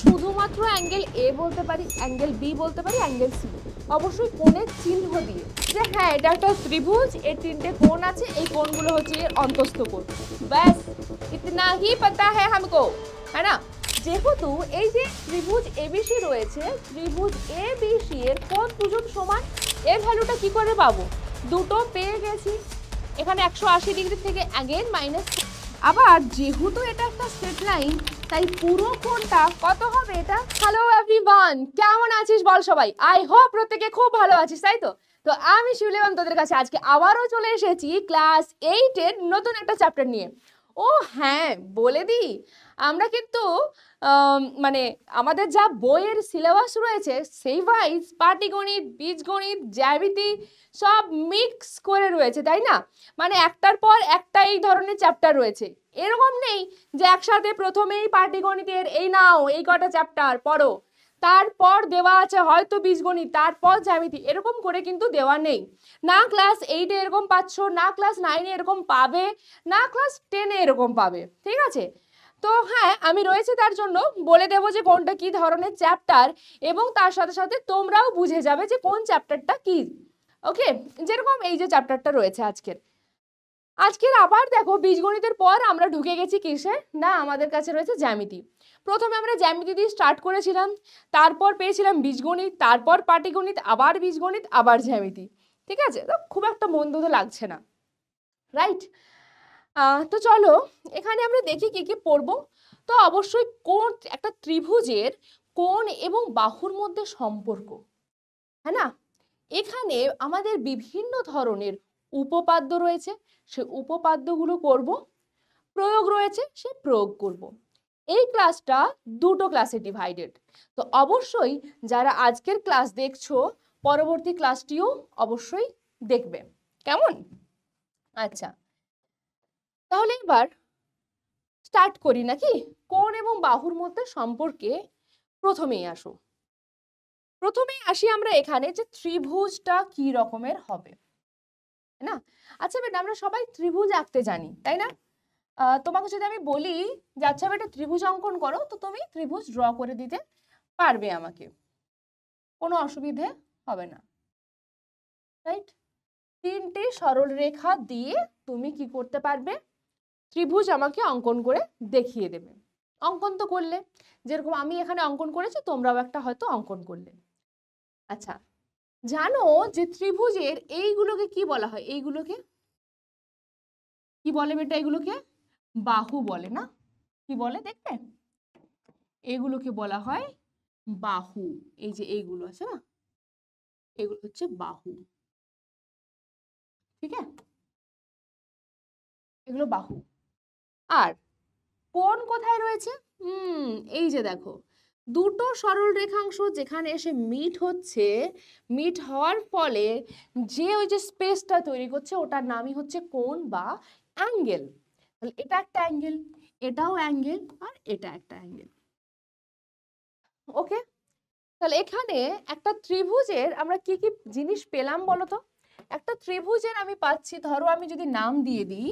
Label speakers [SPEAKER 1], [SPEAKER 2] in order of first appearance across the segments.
[SPEAKER 1] শুধুমাত্র অ্যাঙ্গেল এ বলতে পারি, অ্যাঙ্গেল বি বলতে পারি, অ্যাঙ্গেল সি, অবশ্যই কোণের চিহ্ন দিয়ে, যে হ্যাঁ এটা একটা ত্রিভুজ, এর তিনটে কোণ আছে, এই কোণগুলো হচ্ছে এর অন্তস্থ কোণ, ব্যাস ইতনা হি পাতা হ্যায় হামকো, হ্যাঁ না। যেহেতু এই যে ত্রিভুজ এবিসি রয়েছে, ত্রিভুজ এবিসি এর কোণ দুজন সমান, এর ভ্যালুটা কি করে পাবো? দুটো পেয়ে গেছি, এখানে 180 ডিগ্রি থেকে অ্যাগেন মাইনাস। আবার যেহেতু এটা একটা স্ট্রেট লাইন, তাই পুরো কোণটা কত হবে এটা? হ্যালো এভরিওয়ান, কেমন আছিস বল সবাই? আই হোপ প্রত্যেকে খুব ভালো আছিস, তাই তো? তো আমি শিউলিমান তোদের কাছে আজকে আবারও চলে এসেছি ক্লাস 8 এর নতুন একটা চ্যাপ্টার নিয়ে। ও হ্যাঁ, বলে দিই, আমরা কিন্তু মানে আমাদের যা বইয়ের সিলেবাস রয়েছে সেই ওয়াইজ পাটিগণিত, বীজগণিত, জ্যামিতি সব মিক্স করে রয়েছে, তাই না? মানে একটার পর একটা এই ধরনের চ্যাপ্টার রয়েছে, এরকম নেই যে একসাথে প্রথমেই পাটিগণিতের এই নাও এই কটা চ্যাপ্টার পড়ো, তারপর দেওয়া আছে হয়তো বীজগণিত, তারপর জ্যামিতি, এরকম করে কিন্তু দেওয়া নেই। না ক্লাস 8-এ এরকম পাচ্ছ, না ক্লাস 9-এ এরকম পাবে, না ক্লাস 10-এ এরকম পাবে, ঠিক আছে? তো হ্যাঁ, আমি রয়েছে তার জন্য বলে দেবো যে কোনটা কি ধরনের চ্যাপ্টার, এবং তার সাথে সাথে তোমরাও বুঝে যাবে যে কোন চ্যাপ্টারটা কি। ওকে, যেরকম এই যে চ্যাপ্টারটা রয়েছে আজকের আবার দেখো বীজগণিতের পর আমরা ঢুকে গেছি কিসে না, আমাদের কাছে রয়েছে জ্যামিতি। প্রথমে আমরা জ্যামিতি দিয়ে স্টার্ট করেছিলাম, তারপর পেয়েছিলাম বীজগণিত, তারপর পাটিগণিত, আবার বীজগণিত, আবার জ্যামিতি, ঠিক আছে? তো খুব একটা মন্দ তো লাগছে না, রাইট? তো চলো এখানে আমরা দেখি কি কি পড়বো। তো অবশ্যই কোণ, একটা ত্রিভুজের কোণ এবং বাহুর মধ্যে সম্পর্ক, হ্যাঁ না? এখানে আমাদের বিভিন্ন ধরনের উপপাদ্য রয়েছে, সে উপপাদ্যগুলো করব, প্রয়োগ রয়েছে সে প্রয়োগ করব। এই ক্লাসটা দুটো ক্লাসে ডিভাইডেড, তো অবশ্যই যারা আজকের ক্লাস দেখছো পরবর্তী ক্লাসটিও অবশ্যই দেখবে, কেমন? আচ্ছা, তাহলে এবার স্টার্ট করি নাকি? কোণ এবং বাহুর মধ্যে সম্পর্কে প্রথমেই আসি আমরা এখানে যে ত্রিভুজটা কি রকমের হবে, না? আচ্ছা বেটা, আমরা সবাই ত্রিভুজ আঁকতে জানি, তাই না? তোমাকে যদি আমি বলি যে আচ্ছা বেটা ত্রিভুজ অঙ্কন করো, তো তুমি ত্রিভুজ ড্র করে দিতে পারবে আমাকে, কোনো অসুবিধে হবে না, রাইট? তিনটে সরল রেখা দিয়ে তুমি কি করতে পারবে? ত্রিভুজ আমাকে অঙ্কন করে দেখিয়ে দেবে। অঙ্কন তো করলে, যেরকম আমি এখানে অঙ্কন করেছি তোমরাও একটা হয়তো অঙ্কন করলে। আচ্ছা, জানো যে ত্রিভুজের এইগুলোকে কি বলা হয়? এইগুলোকে কি বলে বেটা? এগুলোকে বাহু বলে, না? কি বলে দেখবে? এগুলোকে বলা হয় বাহু। এই যে এইগুলো আছে না, এগুলো হচ্ছে বাহু, ঠিক আছে? এগুলো বাহু। আর কোণ কোথায় রয়েছে? এই যে দেখো, দুটো সরল রেখাংশ যেখানে এসে মিট হচ্ছে, মিট হওয়ার ফলে যে ওই যে স্পেসটা তৈরি করছে ওটার নামই হচ্ছে কোণ বা অ্যাঙ্গেল। তাহলে এটা একটা অ্যাঙ্গেল, এটাও অ্যাঙ্গেল, আর এটা একটা অ্যাঙ্গেল। ওকে, তাহলে এখানে একটা ত্রিভুজের আমরা কি কি জিনিস পেলাম বলো তো? একটা ত্রিভুজের আমি পাচ্ছি, ধরো আমি যদি নাম দিয়ে দিই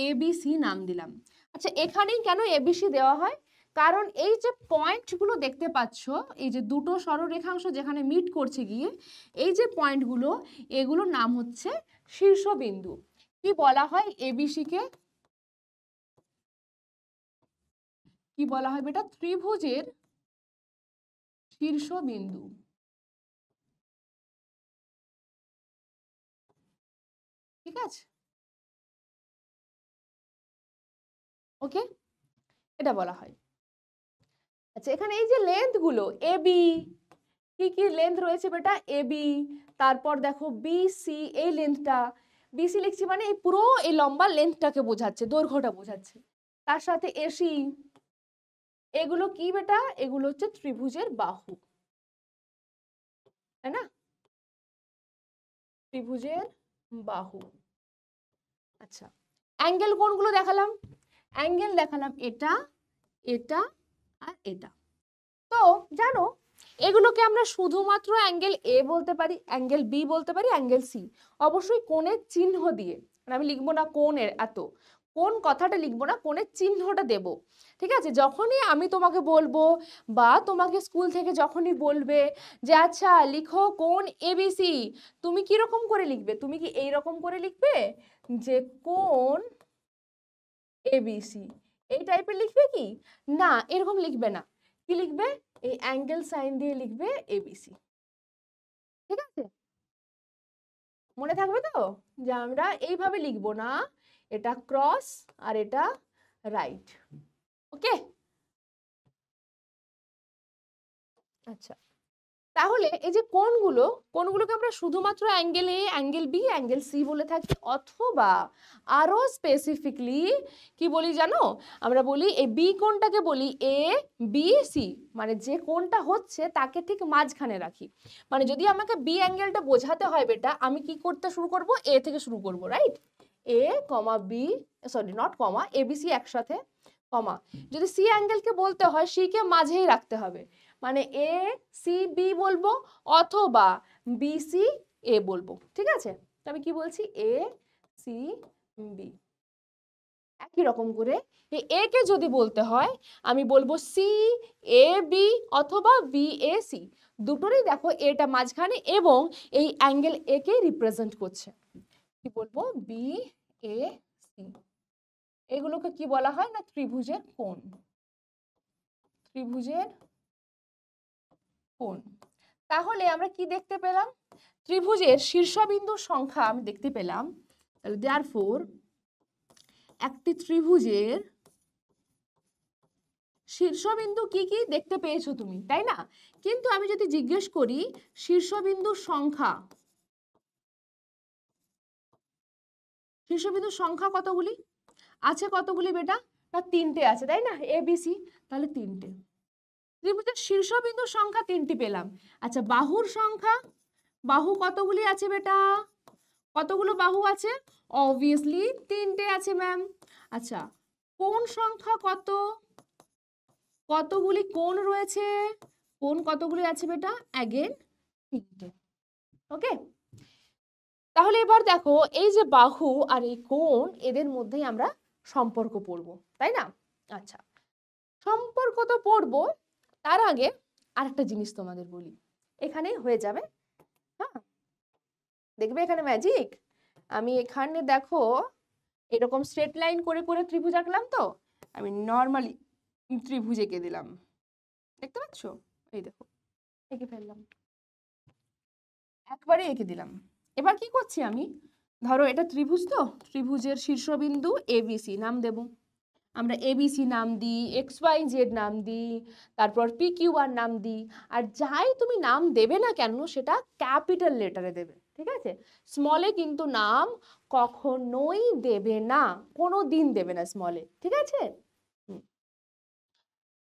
[SPEAKER 1] এবিসি নাম দিলাম। আচ্ছা, এখানেই কেন এবিসি দেওয়া হয়? কারণ এই যে পয়েন্টগুলো দেখতে পাচ্ছ, এই যে দুটো সরলরেখাংশ যেখানে মিট করছে গিয়ে, এই যে পয়েন্টগুলো, এগুলোর নাম হচ্ছে শীর্ষবিন্দু। কি বলা হয় এবিসি কে? কি বলা হয় বেটা? ত্রিভুজের শীর্ষবিন্দু, ঠিক আছে? ওকে, এটা বলা হয়। আচ্ছা, এখানে এই যে লেন্থ গুলো এবি, কি কি লেন্থ রয়েছে বেটা? এবি, তারপর দেখো বিসি, এই লেন্থটা বিসি লিখছি মানে এই পুরো এই লম্বা লেন্থটাকে বোঝাচ্ছে, দৈর্ঘ্যটা বোঝাচ্ছে। তার সাথে এসি, এগুলো কি বেটা? এগুলো হচ্ছে ত্রিভুজের বাহু, তাই না? ত্রিভুজের বাহু। আচ্ছা, অ্যাঙ্গেল কোনগুলো দেখালাম? অ্যাঙ্গেল দেখালাম এটা, এটা, আর এটা। তো জানো, এগুলোকে আমরা শুধুমাত্র অ্যাঙ্গেল এ বলতে পারি, অ্যাঙ্গেল বি বলতে পারি, অ্যাঙ্গেল সি, অবশ্যই কোণের চিহ্ন দিয়ে। আমি লিখবো না কোণের এত, কোন কথাটা লিখবো না, কোণের চিহ্নটা দেব। ঠিক আছে, যখনই আমি তোমাকে বলবো বা তোমাকে স্কুল থেকে যখনই বলবে যে আচ্ছা লিখো কোণ এবিসি, তুমি কি রকম করে লিখবে? তুমি কি এই রকম করে লিখবে যে কোণ এবিসি, এই টাইপের লিখবে কি? না, এরকম লিখবে না। কি লিখবে? এই অ্যাঙ্গেল সাইন দিয়ে লিখবে এবিসি। ঠিক আছে, মনে থাকবে তো যে আমরা এইভাবে লিখবো না, এটা ক্রস আর এটা রাইট। ওকে, আচ্ছা, তাহলে এই যে কোণগুলোকে আমরা শুধুমাত্র angle A, angle B, angle C বলে থাকি, অথবা আরো স্পেসিফিকলি কি বলি জানো? আমরা বলি এই বি কোণটাকে বলি এ বি সি, মানে যে কোণটা হচ্ছে তাকে ঠিক মাঝখানে রাখি। মানে যদি আমাকে বি অ্যাঙ্গেলটা বোঝাতে হয় বেটা, আমি কি করতে শুরু করব? এ থেকে শুরু করব, right? A comma B, sorry not comma, A B C একসাথে, কমা। যদি সি অ্যাঙ্গেলকে বলতে হয়, সি কে মাঝেই রাখতে হবে, মানে এ সি বি বলবো অথবা বি সি এ বলবো। ঠিক আছে, আমি কি বলছি? A C B. একই রকম করে এই এ কে যদি বলতে হয়, আমি বলবো সি এ বি অথবা বি এ সি। দুটোরই দেখো এটা মাঝখানে এবং এই অ্যাঙ্গেল এ কে রিপ্রেজেন্ট করছে। কি বলবো? B A C. এগুলোকে কি বলা হয় না? ত্রিভুজের কোণ। ত্রিভুজের কোণ। তাহলে আমরা কি দেখতে পেলাম? ত্রিভুজের শীর্ষবিন্দুর সংখ্যা আমি দেখতে পেলাম। তাহলে দেয়ারফোর একটি ত্রিভুজের শীর্ষবিন্দু কি কি দেখতে পেয়েছো তুমি, তাই না? কিন্তু আমি যদি জিজ্ঞেস করি শীর্ষবিন্দুর সংখ্যা, শীর্ষবিন্দুর সংখ্যা কতগুলি আছে? কতগুলি বেটা? না, তিনটে আছে, তাই না? এ বি সি, তাহলে তিনটে। ত্রিভুজের শীর্ষবিন্দুর সংখ্যা তিনটি পেলাম। আচ্ছা, বাহুর সংখ্যা, বাহু কতগুলি আছে বেটা? কতগুলো বাহু আছে? অবভিয়াসলি তিনটে আছে ম্যাম। আচ্ছা, কোণ সংখ্যা কত? কতগুলি কোণ রয়েছে? কোণ কতগুলি আছে বেটা? অ্যাগেন তিনটে। ওকে, তাহলে এবার দেখো এই যে বাহু আর এই কোণ, এদের মধ্যেই আমরা সম্পর্ক পড়বো, তাই না? আচ্ছা, সম্পর্ক তো পড়বো, তার আগে আরেকটা জিনিস তোমাদের বলি, এখানেই হয়ে যাবে। হ্যাঁ, দেখবে এখানে ম্যাজিক। আমি এখানে দেখো এরকম স্ট্রেট লাইন করে করে ত্রিভুজ আঁকলাম, তো আমি নর্মালি ত্রিভুজ এঁকে দিলাম, দেখতে পাচ্ছ? এই দেখো এঁকে ফেললাম, একবারে এঁকে দিলাম। এবার কি করছি আমি? ধরো এটা ত্রিভুজ, তো ত্রিভুজের শীর্ষবিন্দু এবিসি নাম দেব। আমরা এবিসি নাম দিই, এক্স ওয়াই জেড নাম দিই, তারপর পি কিউ আর নাম দিই। আর যাই তুমি নাম দেবে না কেন, সেটা ক্যাপিটাল লেটারে দেবে, ঠিক আছে? স্মলে কিন্তু নাম কখনোই দেবে না, কোনো দিন দেবে না স্মলে, ঠিক আছে?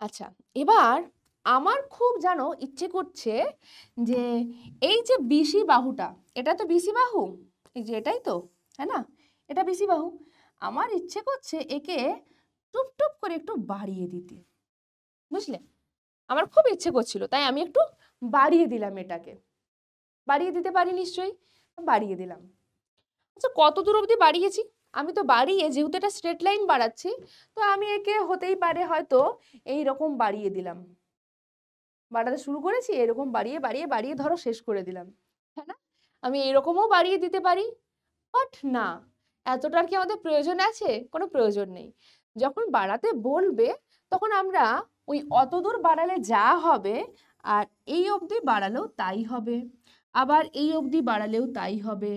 [SPEAKER 1] আচ্ছা, এবার আমার খুব জানো ইচ্ছে করছে যে এই যে বিসি বাহুটা, এটা তো বিসি বাহু, এই যে এটাই তো, হ্যাঁ না? এটা বিসি বাহু। আমার ইচ্ছে করছে একে টুপ টুপ করে একটু বাড়িয়ে দিতে, বুঝলে? আমার খুব ইচ্ছে করছিল, তাই আমি একটু বাড়িয়ে দিলাম এটাকে। বাড়িয়ে দিতে পারি নিশ্চয়ই, বাড়িয়ে দিলাম। আচ্ছা, কত দূর অবধি বাড়িয়েছি? আমি তো বাড়িয়ে, যেহেতু এটা স্ট্রেট লাইন বাড়াচ্ছি, তো আমি একে হতেই পারে হয়তো এই রকম বাড়িয়ে দিলাম, বাড়াতে শুরু করেছি, এরকম বাড়িয়ে বাড়িয়ে বাড়িয়ে ধরো শেষ করে দিলাম, হ্যাঁ না? আমি এরকমও বাড়িয়ে দিতে পারি, বাট না, এতটার কি আমাদের প্রয়োজন আছে? কোনো প্রয়োজন নেই। যখন বাড়াতে বলবে তখন আমরা ওই অতদূর বাড়ালে যা হবে, আর এই অবধি বাড়ালেও তাই হবে, আবার এই অবধি বাড়ালেও তাই হবে,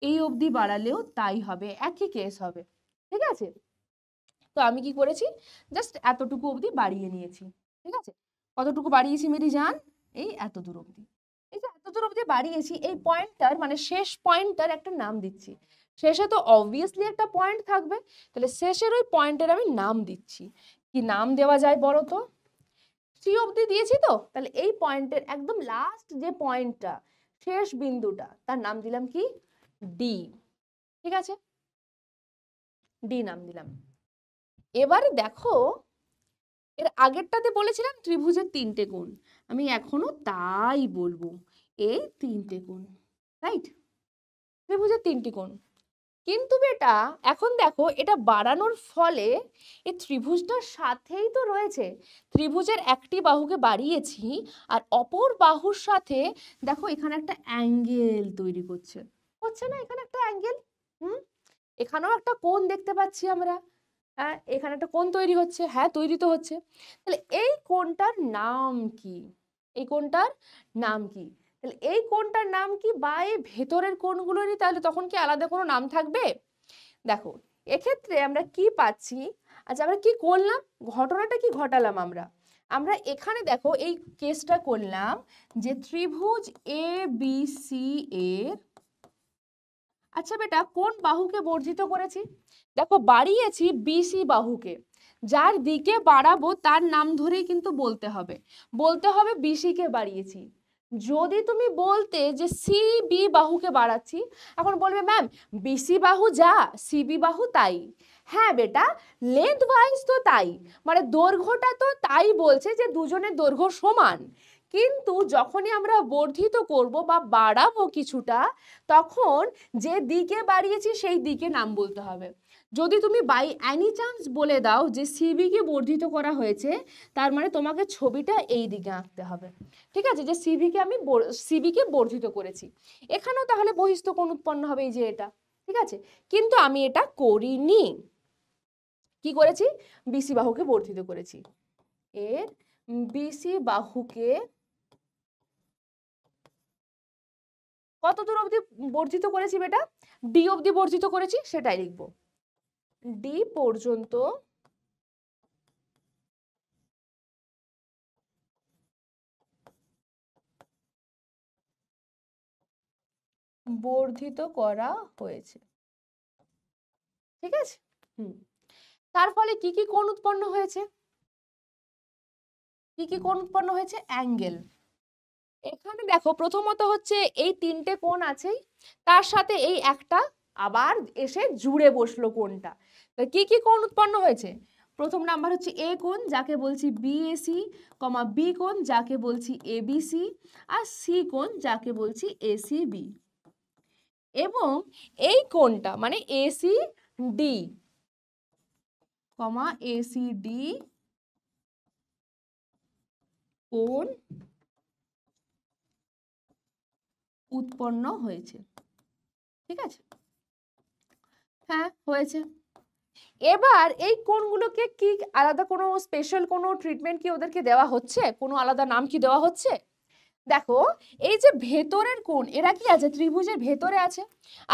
[SPEAKER 1] এই অবধি বাড়ালেও তাই হবে, একই কেস হবে, ঠিক আছে? তো আমি কি করেছি? জাস্ট এতটুকু অবধি বাড়িয়ে নিয়েছি, ঠিক আছে? কতটুকু বাড়িয়েছি মেরি জান? এই এত দূর অবধি। এই যে এত দূর অবধি বাড়িয়েছি, এই পয়েন্টটার মানে শেষ পয়েন্টটার একটা নাম দিচ্ছি। শেষে তো অবভিয়াসলি একটা পয়েন্ট থাকবে, তাহলে শেষের ওই পয়েন্টের আমি নাম দিচ্ছি। কি নাম দেওয়া যায় বলো তো? সি অবধি দিয়েছি, তো তাহলে এই পয়েন্টের একদম লাস্ট যে পয়েন্টটা, শেষ বিন্দুটা, তার নাম দিলাম কি? ডি। ঠিক আছে, ডি নাম দিলাম। এবারে দেখো এর আগেরটাতে বলেছিলাম ত্রিভুজের তিনটে কোণ, আমি এখনো তাই বলবো, এই তিনটে কোণ, রাইট? ত্রিভুজের তিনটি কোণ। কিন্তু বেটা এখন দেখো এটা বাড়ানোর ফলে এই ত্রিভুজটার সাথেই তো রয়েছে, ত্রিভুজের একটি বাহুকে বাড়িয়েছি আর অপর বাহুর সাথে দেখো এখানে একটা অ্যাঙ্গেল তৈরি করছে, হচ্ছে না এখানে একটা অ্যাঙ্গেল? হুম, এখানেও একটা কোণ দেখতে পাচ্ছি আমরা। হ্যাঁ, এখানে একটা কোণ তৈরি হচ্ছে, হ্যাঁ তৈরি তো হচ্ছে। তাহলে এই কোণটার নাম কি? এই কোণটার নাম কি? তাহলে এই কোণটার নাম কি? বা এই ভেতরের কোণগুলোরই তাহলে তখন কি আলাদা কোনো নাম থাকবে? দেখো এক্ষেত্রে আমরা কি পাচ্ছি, আচ্ছা আমরা কি করলাম, ঘটনাটা কি ঘটালাম আমরা? আমরা এখানে দেখো এই কেসটা করলাম যে ত্রিভুজ এ বি সি এর, আচ্ছা বেটা কোন বাহুকে বর্ধিত করেছি? দেখো বাড়িয়েছি বিসি বাহুকে, যার দিকে বাড়াবো তার নাম ধরেই কিন্তু বলতে হবে, বলতে হবে বিসি কে বাড়িয়েছি। যদি তুমি বলতে যে সিবি বাহুকে বাড়াচ্ছি, এখন বলবে ম্যাম বিসি বাহু যা সিবি বাহু তাই। হ্যাঁ বেটা, লেন্থ ওয়াইজ তো তাই, মানে দৈর্ঘ্যটা তো তাই বলছে যে দুজনের দৈর্ঘ্য সমান, কিন্তু যখনই আমরা বর্ধিত করব বা বাড়াবো কিছুটা, তখন যে দিকে বাড়িয়েছি সেই দিকে নাম বলতে হবে। যদি তুমি বাই এনি চান্স বলে দাও যে সিবি কে বর্ধিত করা হয়েছে, তার মানে তোমাকে ছবিটা এই দিকে আঁকতে হবে, ঠিক আছে, যে সিবি কে বর্ধিত করেছি। এখানেও তাহলে বহিস্থ কোণ উৎপন্ন হবে, এই যে এটা, ঠিক আছে, কিন্তু আমি এটা করিনি। কি করেছি? বিসি বাহুকে বর্ধিত করেছি, এর বিসি বাহুকে কত দূর অবধি বর্ধিত করেছি বেটা? ডি অবধি বর্ধিত করেছি, সেটাই লিখবো, ডি পর্যন্ত বর্ধিত করা হয়েছে, ঠিক আছে। তার ফলে কি কি কোণ উৎপন্ন হয়েছে? কি কি কোণ উৎপন্ন হয়েছে? অ্যাঙ্গেল। এখানে দেখো প্রথমত হচ্ছে এই তিনটে কোণ আছেই, তার সাথে এই একটা আবার এসে জুড়ে বসলো কোণটা। কি কি কোণ উৎপন্ন হয়েছে? প্রথম নাম্বার হচ্ছে এ কোণ, যাকে বলছি বিএসি, কমা বি কোণ যাকে বলছি এবিসি, আর সি কোণ যাকে বলছি এসিবি। এবং এই কোণটা মানে এসি ডি, কমা এসিডি কোণ উৎপন্ন হয়েছে, ঠিক আছে, হ্যাঁ হয়েছে। এবার এই কোণগুলোকে কি আলাদা কোনো স্পেশাল কোনো ট্রিটমেন্ট কি ওদেরকে দেওয়া হচ্ছে, কোনো আলাদা নাম কি দেওয়া হচ্ছে? দেখো এই যে ভেতরের কোণ, এরা কি আছে? ত্রিভুজের ভেতরে আছে,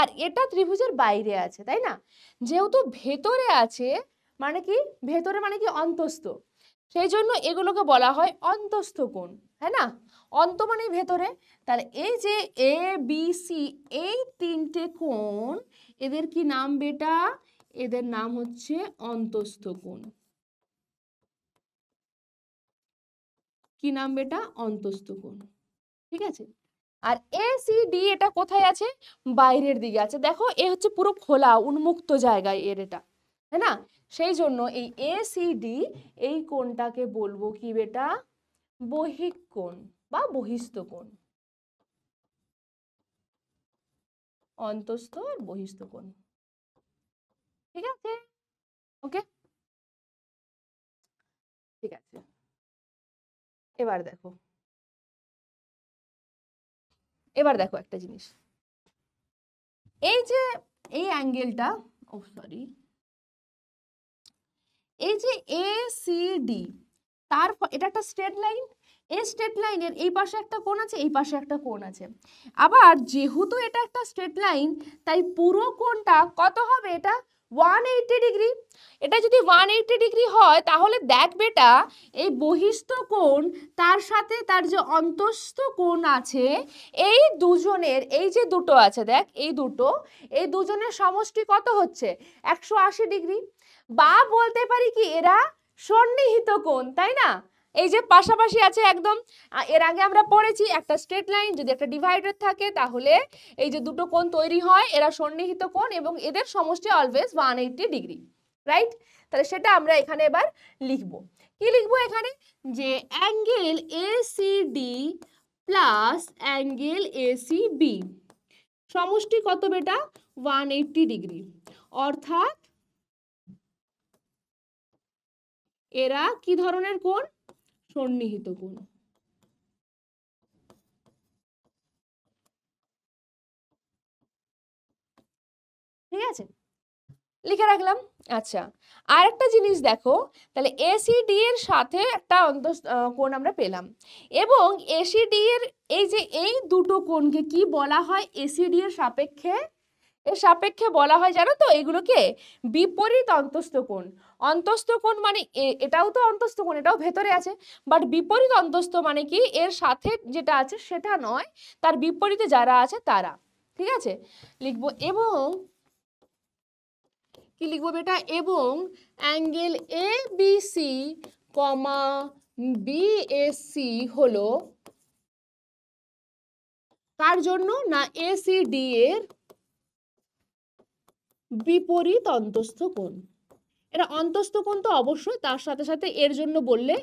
[SPEAKER 1] আর এটা ত্রিভুজের বাইরে আছে, তাই না? যেহেতু ভেতরে আছে মানে কি, ভেতরে মানে কি অন্তস্থ, সেই জন্য এগুলোকে বলা হয় অন্তস্থ কোণ, তাই না? অন্ত মানে ভেতরে। তাহলে এই যে এ বি সি এই তিনটে কোণ, এদের কি নাম বেটা? এদের নাম হচ্ছে অন্তস্থ কোণ। কি নাম বেটা? অন্তস্থ কোণ, ঠিক আছে। আর এ সি ডি এটা কোথায় আছে? বাইরের দিকে আছে। দেখো এ হচ্ছে পুরো খোলা উন্মুক্ত জায়গায় এর এটা, তাই না? সেই জন্য এই এ সি ডি এই কোণটাকে বলবো কি বেটা? বহিঃ কোণ বা বহিস্থ কোণ, অন্তস্থ আর বহিস্থ কোণ, ঠিক আছে, ওকে, ঠিক আছে। এবার দেখো, এবার দেখো একটা জিনিস, এই যে এই অ্যাঙ্গেলটা, ও সরি, এই যে এ সি ডি, তার এটা একটা স্ট্রেট লাইন, এই স্ট্রেট লাইনের এই পাশে একটা কোণ আছে, এই পাশে একটা কোণ আছে। আবার যেহেতু এটা একটা স্ট্রেট লাইন, তাই পুরো কোণটা কত হবে? এটা 180 ডিগ্রি। এটা যদি 180 ডিগ্রি হয়, তাহলে দেখ বেটা এই বহিস্থ কোণ তার সাথে তার যে অন্তস্থ কোণ আছে, এই দুজনের এই যে দুটো আছে দেখ, এই দুজনের সমষ্টি কত হচ্ছে? 180 ডিগ্রি। বা বলতে পারি কি এরা সন্নিহিত কোণ, তাই না? এই যে পাশাপাশি আছে একদম, এর আগে আমরা পড়েছি একটা স্ট্রেট লাইন যদি একটা ডিভাইডার থাকে, তাহলে এই যে দুটো কোণ তৈরি হয়, এরা সন্নিহিত কোণ এবং এদের সমষ্টি অলওয়েজ 180 ডিগ্রি, রাইট? তাহলে সেটা আমরা এখানে এবার লিখবো। কি লিখবো এখানে? যে angle ACD plus angle ACB সমষ্টি কত বেটা 180 ডিগ্রি, অর্থাৎ এরা কি ধরনের কোণ, সন্নিহিত কোণ। ঠিক আছে, লিখে রাখলাম। আচ্ছা, আর একটা জিনিস দেখো, তাহলে এসিডি এর সাথে একটা কোণ আমরা পেলাম, এবং এসিডি এর এই যে এই দুটো কোণকে কি বলা হয় এসিডি এর সাপেক্ষে, এর সাপেক্ষে বলা হয় জানো তো এগুলোকে বিপরীত অন্তস্থ কোণ। অন্তস্থ কোণ মানে এটাও তো অন্তস্থ কোণ, এটাও ভেতরে আছে, বাট বিপরীত অন্তস্থ মানে কি এর সাথে যেটা আছে সেটা নয়, তার বিপরীতে যারা আছে তারা। ঠিক আছে, লিখবো এবং কি লিখবো বেটা, এবং angle A B C comma BSC হলো কার জন্য, না এসিডি এর বিপরীত অন্তস্থ কোণ। এটা অন্তস্থ কোণ তো অবশ্যই, তার সাথে সাথে এর জন্য বললে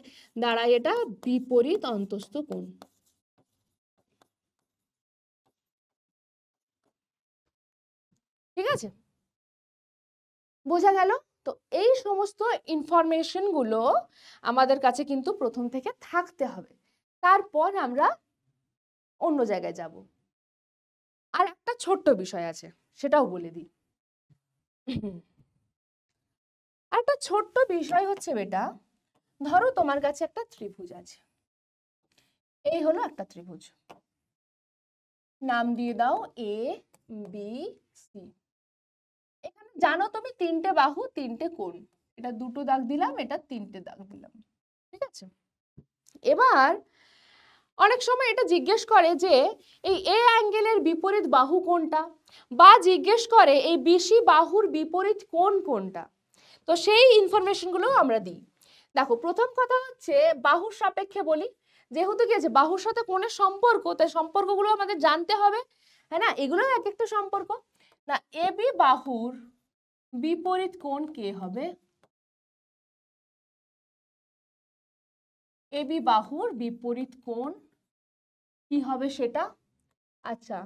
[SPEAKER 1] দাঁড়ায় এটা বিপরীত অন্তস্থ কোণ। ঠিক আছে, বোঝা গেল? তো এই সমস্ত ইনফরমেশন গুলো আমাদের কাছে কিন্তু প্রথম থেকে থাকতে হবে, তারপর আমরা অন্য জায়গায় যাব। আর একটা ছোট্ট বিষয় আছে, সেটাও বলে দিই। আর একটা ছোট্ট বিষয় হচ্ছে বেটা, ধরো তোমার কাছে একটা ত্রিভুজ আছে, এই হলো একটা ত্রিভুজ, নাম দিয়ে দাও এ বি সি। এখানে জানো তুমি তিনটে বাহু তিনটে কোণ, এটা দুটো দাগ দিলাম, এটা তিনটে দাগ দিলাম। ঠিক আছে, এবার অনেক সময় এটা জিজ্ঞেস করে যে এই এ অ্যাঙ্গেলের বিপরীত বাহু কোনটা, বা জিজ্ঞেস করে এই বিসি বাহুর বিপরীত কোণ কোনটা। তো সেই ইনফরমেশনগুলো আমরা দিই। দেখো, প্রথম কথা হচ্ছে বাহুর সাপেক্ষে বলি, যেহেতু কি আছে বাহুর সাথে কোণের সম্পর্ক, তাই সম্পর্কগুলো আমাদের জানতে হবে, হ্যাঁ না, এগুলো এক একটা সম্পর্ক। না, এবি বাহুর বিপরীত কোণ কে হবে, এবি বাহুর বিপরীত কোণ কি হবে সেটা। আচ্ছা,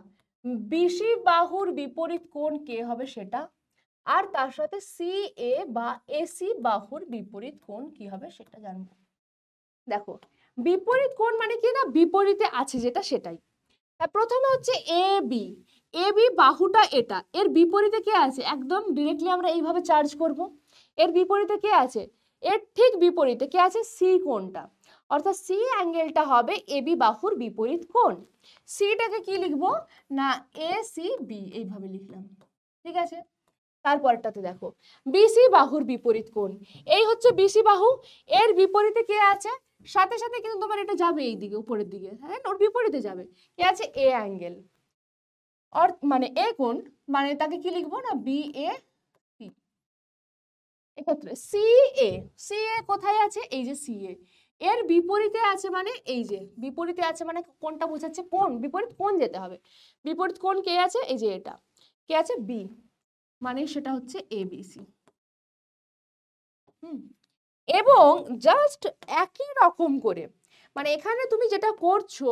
[SPEAKER 1] বিসি বাহুর বিপরীত কোণ কে হবে সেটা, আর তার সাথে সি এ বা এসি বাহুর বিপরীত কোণ কি হবে সেটা জানবো। দেখো, বিপরীত কোণ মানে কি, না বিপরীতে আছে যেটা সেটাই। প্রথমে হচ্ছে এ বি, এ বি বাহুটা এটা, এর বিপরীতে কে আছে, একদম ডিরেক্টলি আমরা এইভাবে চার্জ করব। এর বিপরীতে কে আছে, এর ঠিক বিপরীতে কে আছে, সি কোণটা, অর্থাৎ সি অ্যাঙ্গেলটা হবে এ বি বাহুর বিপরীত কোণ। সিটাকে কি লিখবো, না এ সি বি, এইভাবে লিখলাম। ঠিক আছে, তারপরটাতে দেখো বিসি বাহুর বিপরীত কোণ, এই হচ্ছে বিসি বাহু, এর বিপরীতে কে আছে, সাথে সাথে কিন্তু তোমার এটা যাবে এই দিকে উপরের দিকে, হ্যাঁ ওর বিপরীতে যাবে, কে আছে এ অ্যাঙ্গেল, মানে এ কোণ, মানে তাকে কি লিখবো, না বি এ সি। এক্ষেত্রে সি এ, সি এ কোথায় আছে, এই যে সি এ, এর বিপরীতে আছে মানে এই যে বিপরীতে আছে মানে কোনটা বোঝাচ্ছে, কোণ, বিপরীত কোণ যেতে হবে, বিপরীত কোণ কে আছে, এই যে এটা কে আছে বি, মানে সেটা হচ্ছে এবিসি। এবং জাস্ট একই রকম করে, মানে এখানে তুমি যেটা করছো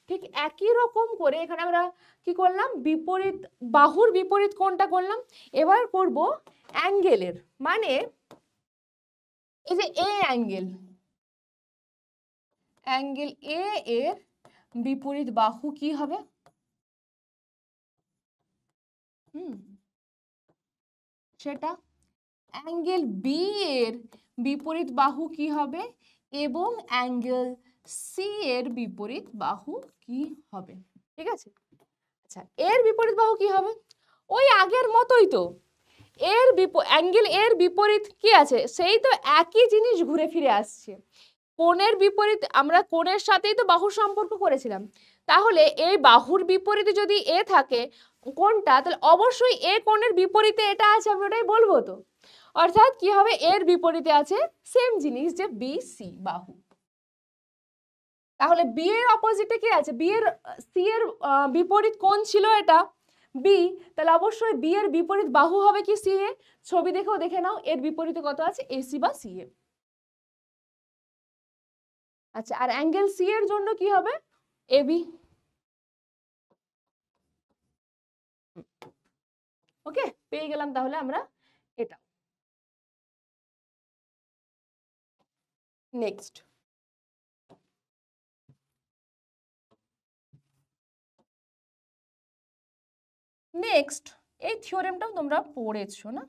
[SPEAKER 1] ঠিক একই রকম করে এখানে আমরা কি করলাম, বিপরীত বাহুর বিপরীত কোণটা করলাম, এবার করব অ্যাঙ্গেলের, মানে এই যে এ অ্যাঙ্গেল, অ্যাঙ্গেল এ এর বিপরীত বাহু কি হবে, সেটা অ্যাঙ্গেল বি এর বিপরীত বাহু কি হবে, এবং অ্যাঙ্গেল সি এর বিপরীত বাহু কি হবে। ঠিক আছে, আচ্ছা এর বিপরীত বাহু কি হবে, ওই আগের মতোই তো, এর অ্যাঙ্গেল এর বিপরীত কি আছে, সেই তো একই জিনিস ঘুরে ফিরে আসছে, কোণের বিপরীত, আমরা কোণের সাথেই তো বাহুর সম্পর্ক করেছিলাম, তাহলে এই বাহুর বিপরীতে যদি এ থাকে কোণটা, তাহলে অবশ্যই এ কোণের বিপরীতে এটা আছে, আমি ওটাই বলবো তো, অর্থাৎ কি হবে, এর বিপরীতে আছে সেম জিনিস, যে বি সি বাহু। তাহলে বি এর অপোজিটে কি আছে, বি এর সি এর বিপরীত কোণ ছিল এটা বি, তাহলে অবশ্যই বি এর বিপরীত বাহু হবে কি সি এ, ছবি দেখেও দেখে নাও এর বিপরীতে কত আছে, এসি বা সি এ। আচ্ছা, আর অ্যাঙ্গেল সি এর জন্য কি হবে, এবি। ওকে, পেয়ে গেলাম তাহলে আমরা এটা। নেক্সট নেক্সট এই থিওরেমটাও তোমরা পড়েছো না?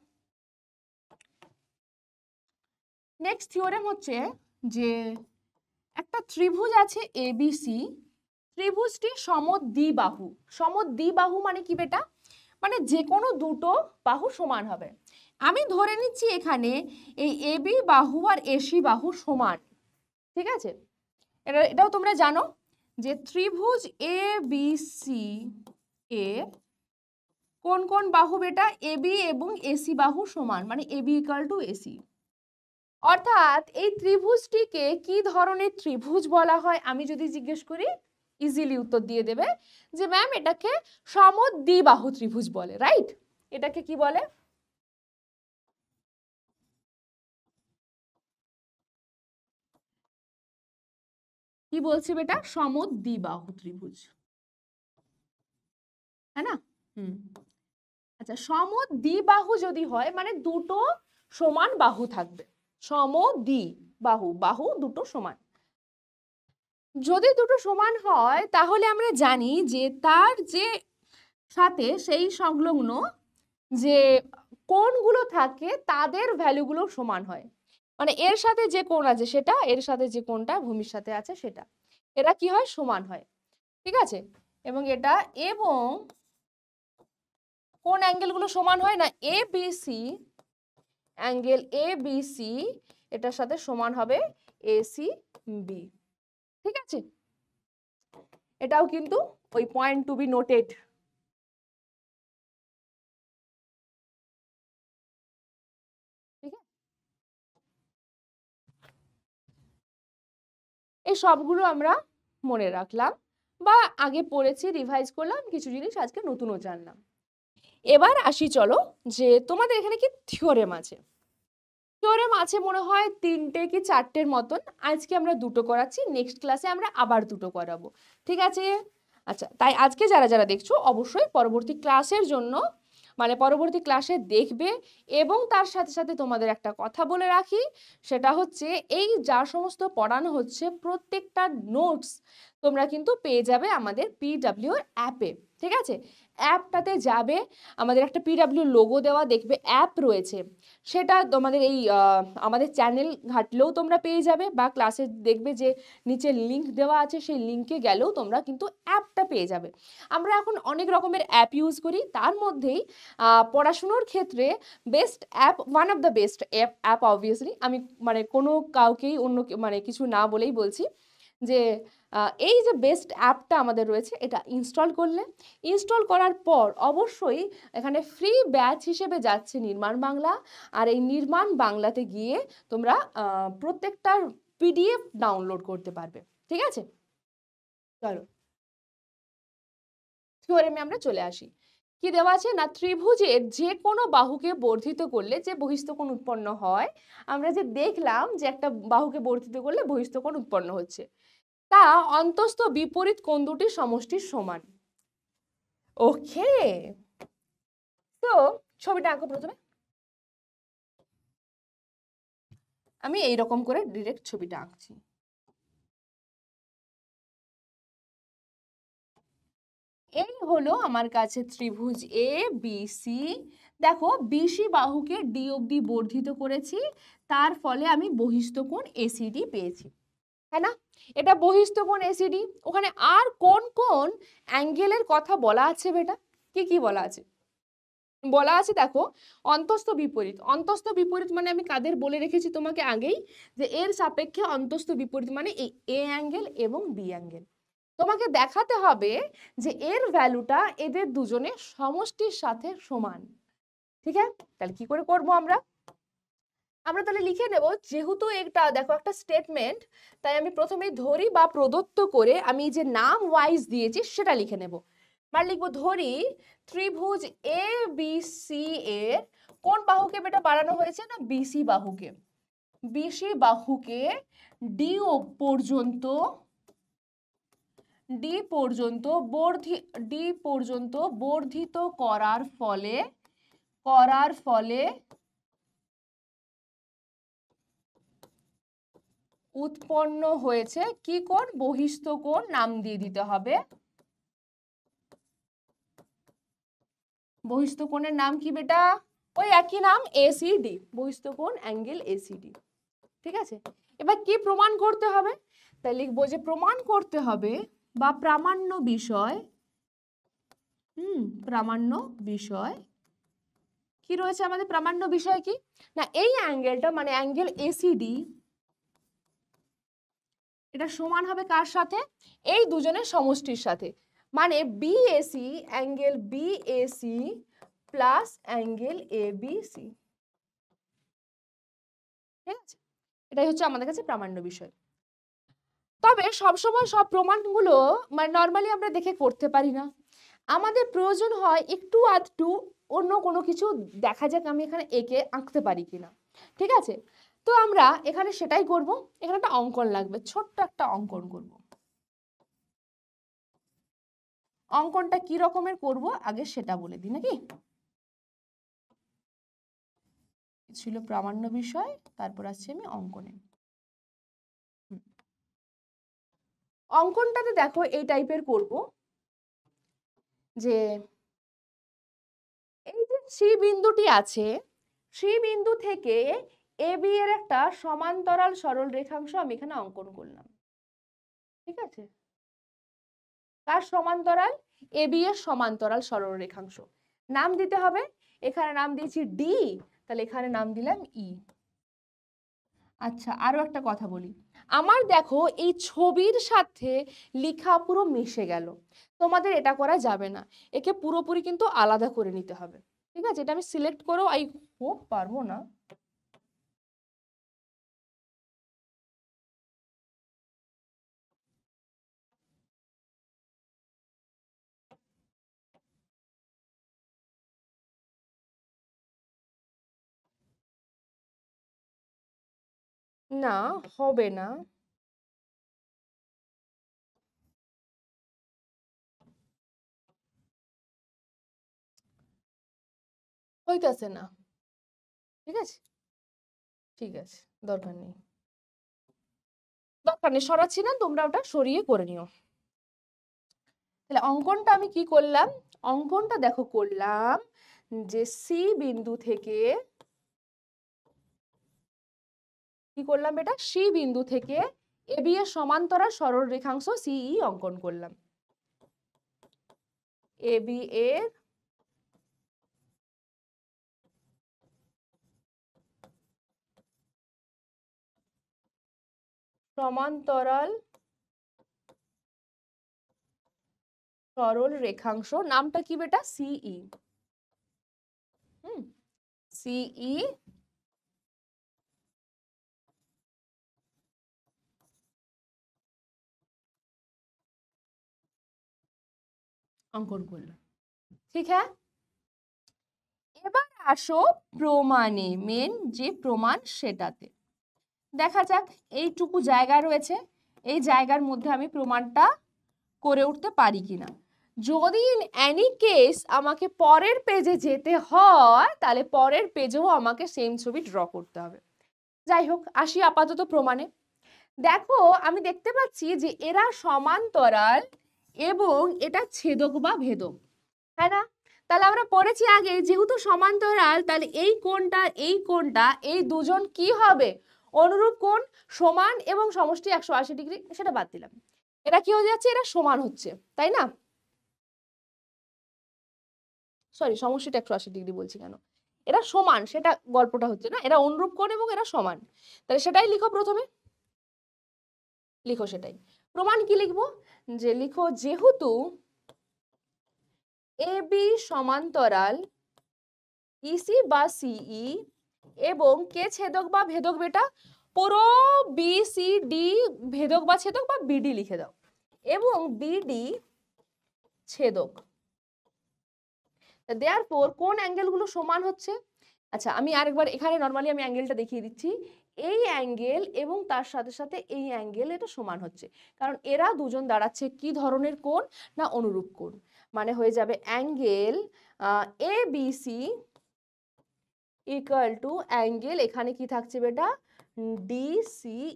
[SPEAKER 1] নেক্সট থিওরেম হচ্ছে যে একটা ত্রিভুজ আছে এবিসি, ত্রিভুজটি সমদ্বিবাহু। সমদ্বিবাহু মানে কি বেটা? মানে যে কোনো দুটো বাহু সমান হবে। আমি ধরে নিচ্ছি এখানে এই এবি বাহু আর এসি বাহু সমান, ঠিক আছে? এটাও তোমরা জানো যে ত্রিভুজ এ বি সি এর কোন কোন বাহু বেটা? এবি এবং এসি বাহু সমান, মানে এবি ইকুয়াল টু এসি। অর্থাৎ এই ত্রিভুজটিকে কি ধরনের ত্রিভুজ বলা হয়? আমি যদি জিজ্ঞেস করি ইজিলি উত্তর দিয়ে দেবে যে ম্যাম এটাকে সমদ্বিবাহু ত্রিভুজ বলে, রাইট? এটাকে কি বলে? কি বলছে বেটা? সমদ্বিবাহু ত্রিভুজ, হ্যাঁ না? আচ্ছা, সমদ্বিবাহু যদি হয় মানে দুটো সমান বাহু থাকবে। সমদ্বিবাহু, বাহু দুটো সমান। যদি দুটো সমান হয় তাহলে আমরা জানি যে তার যে সাথে সেই সংলগ্ন যে কোণগুলো থাকে তাদের ভ্যালুগুলো সমান হয়। মানে এর সাথে যে কোণ আছে সেটা, এর সাথে যে কোণটা ভূমির সাথে আছে সেটা, এরা কি হয়? সমান হয়, ঠিক আছে? এবং এটা এবং কোন অ্যাঙ্গেলগুলো সমান হয় না? A B C, angle A B C এটার সাথে সমান হবে এসি বি, ঠিক আছে? এটাও কিন্তু ওই পয়েন্ট টু বি নোটেড। ঠিক আছে, এই সবগুলো আমরা মনে রাখলাম বা আগে পড়েছি, রিভাইজ করলাম, কিছু জিনিস আজকে নতুনও জানলাম। এবার আসি চলো যে তোমাদের এখানে কি থিওরেম আছে। থিওরেম আছে মনে হয় 3টে কি 4টের মতন। আজকে আমরা দুটো করাচ্ছি, নেক্সট ক্লাসে আমরা আবার দুটো করাবো, ঠিক আছে? আচ্ছা, তাই আজকে যারা যারা দেখছো অবশ্যই পরবর্তী ক্লাসের জন্য, মানে পরবর্তী ক্লাসে দেখবে। এবং তার সাথে সাথে তোমাদের একটা কথা বলে রাখি, সেটা হচ্ছে এই যা সমস্ত পড়ানো হচ্ছে প্রত্যেকটা নোটস তোমরা কিন্তু পেয়ে যাবে আমাদের পিডব্লিউ অ্যাপে, ঠিক আছে? অ্যাপটাতে যাবে, আমাদের একটা পিডব্লিউ লোগো দেওয়া দেখবে অ্যাপ রয়েছে, সেটা তোমাদের এই আমাদের চ্যানেল ঘাটলেও তোমরা পেয়ে যাবে, বা ক্লাসে দেখবে যে নিচে লিঙ্ক দেওয়া আছে, সেই লিঙ্কে গেলেও তোমরা কিন্তু অ্যাপটা পেয়ে যাবে। আমরা এখন অনেক রকমের অ্যাপ ইউজ করি, তার মধ্যেই পড়াশুনোর ক্ষেত্রে best app, one of the best app obviously, আমি মানে কোনো কাউকেই অন্য মানে কিছু না বলেই বলছি যে এই যে বেস্ট অ্যাপটা আমাদের রয়েছে, এটা ইনস্টল করলে, ইনস্টল করার পর অবশ্যই এখানে ফ্রি ব্যাচ হিসেবে যাচ্ছে নির্মাণ বাংলা। আর এই নির্মাণ বাংলাতে গিয়ে তোমরা প্রত্যেকটার পিডিএফ ডাউনলোড করতে পারবে, ঠিক আছে? চলো থিওরেমে আমরা চলে আসি। কি দেওয়া আছে না, ত্রিভুজের যে কোনো বাহুকে বর্ধিত করলে যে বহিস্থকোণ উৎপন্ন হয়, আমরা যে দেখলাম যে একটা বাহুকে বর্ধিত করলে বহিস্থকোণ উৎপন্ন হচ্ছে, তা অন্তস্থ বিপরীত কোণ দুটির সমষ্টির সমান। ওকে, তো ছবিটা আঁকো প্রথমে। আমি এইরকম করে ডিরেক্ট ছবিটা আঁকছি। এই হলো আমার কাছে ত্রিভুজ এ বি সি। দেখো বিসি বাহুকে ডি অবধি বর্ধিত করেছি, তার ফলে আমি বহিস্থকোণ এসিডি পেয়েছি, হ্যাঁ না? এটা বহিস্থকোণ এসিডি। ওখানে আর কোন কোন অ্যাঙ্গেলের কথা বলা আছে বেটা? কি কি বলা আছে? বলা আছে দেখো, অন্তস্থ বিপরীত। অন্তস্থ বিপরীত মানে আমি কাদের বলে রেখেছি তোমাকে আগেই, যে এর সাপেক্ষে অন্তস্থ বিপরীত মানে এই এ অ্যাঙ্গেল এবং বি অ্যাঙ্গেল। তোমাকে দেখাতে হবে যে এর ভ্যালুটা এদের দুজনের সমষ্টির সাথে সমান, ঠিক আছে? তাহলে কি করে করব আমরা? আমরা তাহলে লিখে নেব, যেহেতু এটা দেখো একটা স্টেটমেন্ট, তাই আমি প্রথমেই ধরি বা প্রদত্ত করে আমি যে নাম ওয়াইজ দিয়েছি সেটা লিখে নেব। মানে লিখবো ধরি ত্রিভুজ এ বি সি এর কোন বাহুকে বেটা বাড়ানো হয়েছে না, বিসি বাহুকে। বিসি বাহুকে ডি পর্যন্ত, ডি পর্যন্ত বর্ধিত করার ফলে করার ফলে উৎপন্ন হয়েছে কি কোণ? বহিস্থ কোণ। নাম দিয়ে দিতে হবে। বহিস্থ কোণের নাম কি বেটা? ওই একই নাম, এসিডি। বহিস্থ কোণ অ্যাঙ্গেল এসিডি। ঠিক আছে, এবার কি প্রমাণ করতে হবে? তাই লিখবো যে প্রমাণ করতে হবে বা প্রামাণ্য বিষয়, প্রামাণ্য বিষয় কি রয়েছে আমাদের? প্রামাণ্য বিষয় কি না, এই অ্যাঙ্গেলটা মানে অ্যাঙ্গেল এসিডি, এটা সমান হবে কার সাথে? এই দুজনের সমষ্টির সাথে। মানে BAC, angle BAC plus angle ABC. ঠিক আছে, এটাই হচ্ছে আমাদের কাছে প্রামাণ্য বিষয়। তবে সবসময় সব প্রমাণগুলো মানে নর্মালি আমরা দেখে করতে পারি না, আমাদের প্রয়োজন হয় একটু আধটু অন্য কোনো কিছু দেখা যাক আমি এখানে এঁকে আঁকতে পারি কিনা। ঠিক আছে, তো আমরা এখানে সেটাই করব। এখানে একটা অঙ্কন লাগবে, ছোট্ট একটা অঙ্কন করব। অঙ্কনটা কি রকমের করব আগে সেটা বলে দিই নাকি? ছিল প্রামাণ্য বিষয়, তারপর আসছি আমি অঙ্কনে। অঙ্কনটাতে দেখো এই টাইপের করব যে এই যে সি বিন্দুটি আছে, সি বিন্দু থেকে এ বি এর একটা সমান্তরাল সরল রেখাংশ আমি এখানে অঙ্কন করলাম। ঠিক আছে, কার সমান্তরাল? এ বি এর সমান্তরাল সরল রেখাংশ। নাম দিতে হবে, এখানে নাম দিয়েছি ডি, তাহলে এখানে নাম দিলাম ই। আচ্ছা, আরো একটা কথা বলি, আমার দেখো এই ছবির সাথে লেখা পুরো মিশে গেল, তোমাদের এটা করা যাবে না, একে পুরোপুরি কিন্তু আলাদা করে নিতে হবে। ঠিক আছে, এটা আমি সিলেক্ট করেও আই হোপ পারবো না। না, হবে না। হইতাছে না। ঠিক আছে, ঠিক আছে, দরকার নেই, দরকার নেই, সরাচ্ছি না, তোমরা ওটা সরিয়ে করে নিও। তাহলে অঙ্কনটা আমি কি করলাম? অঙ্কনটা দেখো করলাম যে সি বিন্দু থেকে কি করলাম এটা? সি বিন্দু থেকে এ বি এর সমান্তরাল সরল রেখাংশ সিই অঙ্কন করলাম। এ বি এর সমান্তরাল সরল রেখাংশ, নামটা কি বেটা? সিই। সিই অঙ্কন করলাম। ঠিক হ্যাঁ, এবার আসো প্রমাণে, মেন যে প্রমাণ সেটাতে। দেখা যাক এইটুকু জায়গা রয়েছে, এই জায়গার মধ্যে আমি প্রমাণটা করে উঠতে পারি কিনা। যদি ইন এনি কেস আমাকে পরের পেজে যেতে হয়, তাহলে পরের পেজেও আমাকে সেম ছবি ড্র করতে হবে। যাই হোক, আসি আপাতত প্রমাণে। দেখো আমি দেখতে পাচ্ছি যে এরা সমান্তরাল এবং এটা ছেদক বা ভেদক, হ্যাঁ না? তাহলে আমরা পড়েছি আগে, যেহেতু সমান্তরাল তাহলে এই কোণটা এই কোণটা এই দুজন কি হবে? অনুরূপ কোণ, সমান এবং সমষ্টি 180 ডিগ্রি, সেটা বাদ দিলাম। এটা কি হয়ে যাচ্ছে? এরা সমান হচ্ছে, তাই না? সরি, সমষ্টিটা 180 ডিগ্রি বলছি কেন? এরা সমান, সেটা গল্পটা হচ্ছে না, এরা অনুরূপ কোণ এবং এরা সমান। তাহলে সেটাই লিখো প্রথমে, লিখো সেটাই। প্রমাণ কি লিখবো? যে লিখো যেহেতু এ বি সমান্তরাল ইসি বা সিই এবং কে ছেদক বা ভেদক বেটা? পুরো বি সি ডি ভেদক বা ছেদক বা বিডি লিখে দাও, এবং বিডি ছেদক। দেয়ারফর কোন অ্যাঙ্গেলগুলো সমান হচ্ছে? আচ্ছা, আমি আরেকবার এখানে নরমালি আমি অ্যাঙ্গেলটা দেখিয়ে দিচ্ছি। এই অ্যাঙ্গেল এবং তার সাথে সাথে এই অ্যাঙ্গেল এটা সমান হচ্ছে, কারণ এরা দুজন দাঁড়াচ্ছে কি ধরনের কোণ? না অনুরূপ কোণ। মানে হয়ে যাবে angle A B C equal to angle এখানে কি থাকছে বেটা, ডিসিই।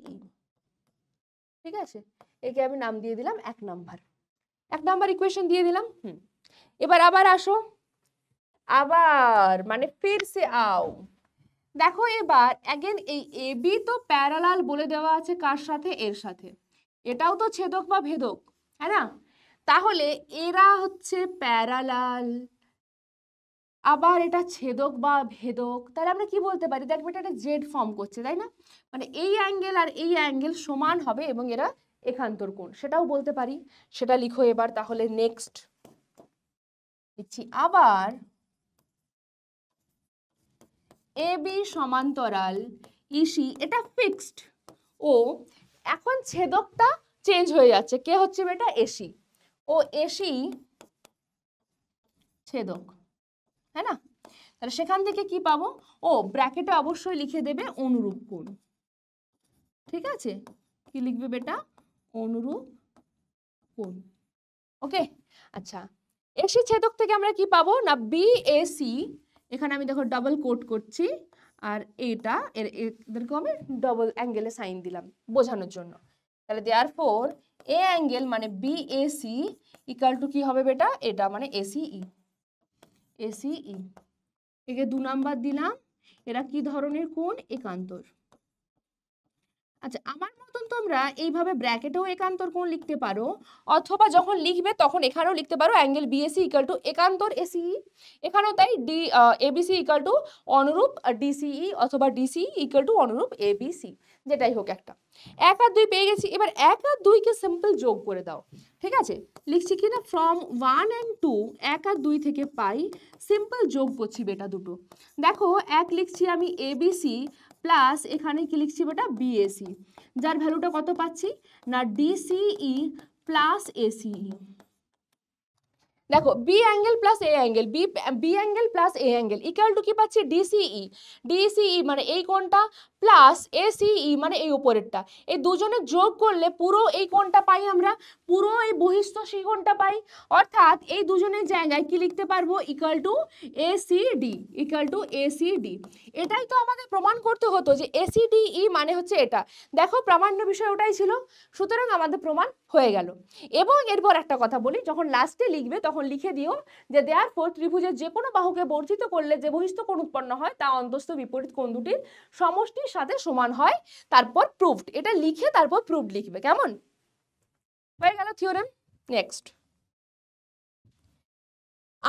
[SPEAKER 1] ঠিক আছে, একে আমি নাম দিয়ে দিলাম 1 নাম্বার ইকুয়েশন দিয়ে দিলাম। এবার আবার আসো, আবার মানে ফির সে আও। দেখো এবার অ্যাগেন এই এ বি তো প্যারালাল বলে দেওয়া আছে কার সাথে, এর সাথে। এটাও তো ছেদক বা ভেদক, হ্যাঁ না? তাহলে এরা হচ্ছে প্যারালাল, আবার এটা ছেদক বা ভেদক। তাহলে আমরা কি বলতে পারি, দেখবে এটা একটা জেড ফর্ম করছে, তাই না? মানে এই অ্যাঙ্গেল আর এই অ্যাঙ্গেল সমান হবে এবং এরা একান্তর কোণ, সেটাও বলতে পারি। সেটা লিখো এবার তাহলে। নেক্সট লিখছি আবার এ বি সমান্তরাল ইসি, এটা ফিক্সড। ও এখন ছেদকটা চেঞ্জ হয়ে যাচ্ছে, কে হচ্ছে বেটা, এসি। ও এসি ছেদক, হ্যাঁ না? তাহলে সেখান থেকে কি পাবো, ও ব্র্যাকেটে অবশ্যই লিখে দেবে অনুরূপ কোণ। ঠিক আছে, কি লিখবে বেটা, অনুরূপ কোণ। ওকে, আচ্ছা এসি ছেদক থেকে আমরা কি পাবো না, বিএসি, এখানে আমি দেখো ডাবল কোট করছি, আর এটা এদেরকে আমি ডবল অ্যাঙ্গেলে সাইন দিলাম বোঝানোর জন্য। তাহলে দেয়ারফর এ অ্যাঙ্গেল মানে বিএসি ইকুয়াল টু কি হবে বেটা, এটা মানে এসিই। এসিই একে 2 নাম্বার দিলাম। এরা কি ধরনের কোণ, একান্তর। আচ্ছা আমার মতন তোমরা এইভাবে ব্র্যাকেটেও একান্তর কোণ লিখতে পারো, অথবা যখন লিখবে তখন এখানেও লিখতে পারো অ্যাঙ্গেল বিএসি ইকুয়াল টু একান্তর এসিই। এখানেও তাই ডি এবিসি ইকুয়াল টু অনুরূপ ডিসিই, অথবা ডিসিই ইকুয়াল টু অনুরূপ এবিসি, যেটাই হোক একটা। 1 আর 2 পেয়ে গেছি, এবার 1 আর 2 কে সিম্পল যোগ করে দাও। ঠিক আছে, লিখছি কি না, ফ্রম 1 and 2, 1 আর 2 থেকে পাই, সিম্পল যোগ করছি বেটা দুটো। দেখো 1 লিখছি আমি এবিসি প্লাস এখানে কি লিখছি বেটা, বিএসি, যার ভ্যালুটা কত পাচ্ছি না, ডিসিই প্লাস এসিই। দেখো B angle plus A angle, B angle plus A angle equal to কি পাচ্ছি, ডিসিই। ডিসিই মানে এই কোণটা প্লাস এসিই মানে এই উপরেরটা, এই দুজনে যোগ করলে পুরো এই কোণটা পাই আমরা, পুরো এই বহিস্থ সেই কোণটা পাই। অর্থাৎ এই দুজনের জায়গায় কি লিখতে পারবো, equal to ACD, equal to ACD. এটাই তো আমাদের প্রমাণ করতে হতো যে এসিডিই মানে হচ্ছে এটা। দেখো প্রামাণ্য বিষয় ওটাই ছিল, সুতরাং আমাদের প্রমাণ হয়ে গেল। এবং এরপর একটা কথা বলি, যখন লাস্টে লিখবে তখন লিখে দিও যে দেয়ারফর ত্রিভুজের যে কোনো বাহুকে বর্ধিত করলে যে বহিস্থ কোণ উৎপন্ন হয় তা অন্তস্থ বিপরীত কোণ দুটির সমষ্টির সাথে সমান হয়, তারপর প্রুভড। এটা লিখে তারপর প্রুভড লিখবে, কেমন? হয়ে গেল থিওরেম। নেক্সট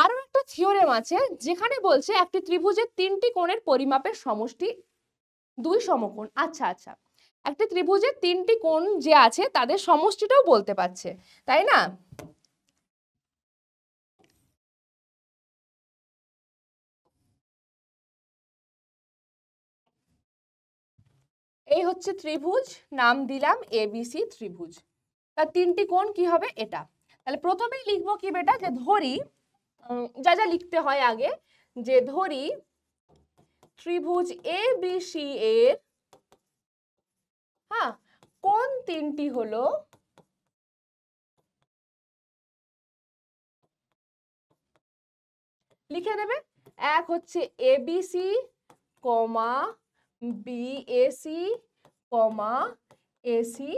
[SPEAKER 1] আরো একটা থিওরেম আছে যেখানে বলছে একটি ত্রিভুজের 3টি কোণের পরিমাপের সমষ্টি 2 সমকোণ। আচ্ছা আচ্ছা, একটি ত্রিভুজের 3টি কোণ যে আছে তাদের সমষ্টিটাও বলতে পারছে, তাই না? এই হচ্ছে ত্রিভুজ, নাম দিলাম এবিসি ত্রিভুজ। তার 3টি কোণ কি হবে, এটা। তাহলে প্রথমেই লিখবো কি বেটা, যে ধরি, যা যা লিখতে হয় আগে, যে ধরি ত্রিভুজ এবিসি এর, হ্যাঁ, কোণ 3টি হলো, লিখে দেবে। এক হচ্ছে এবিসি কমা বিএসি কমা এসি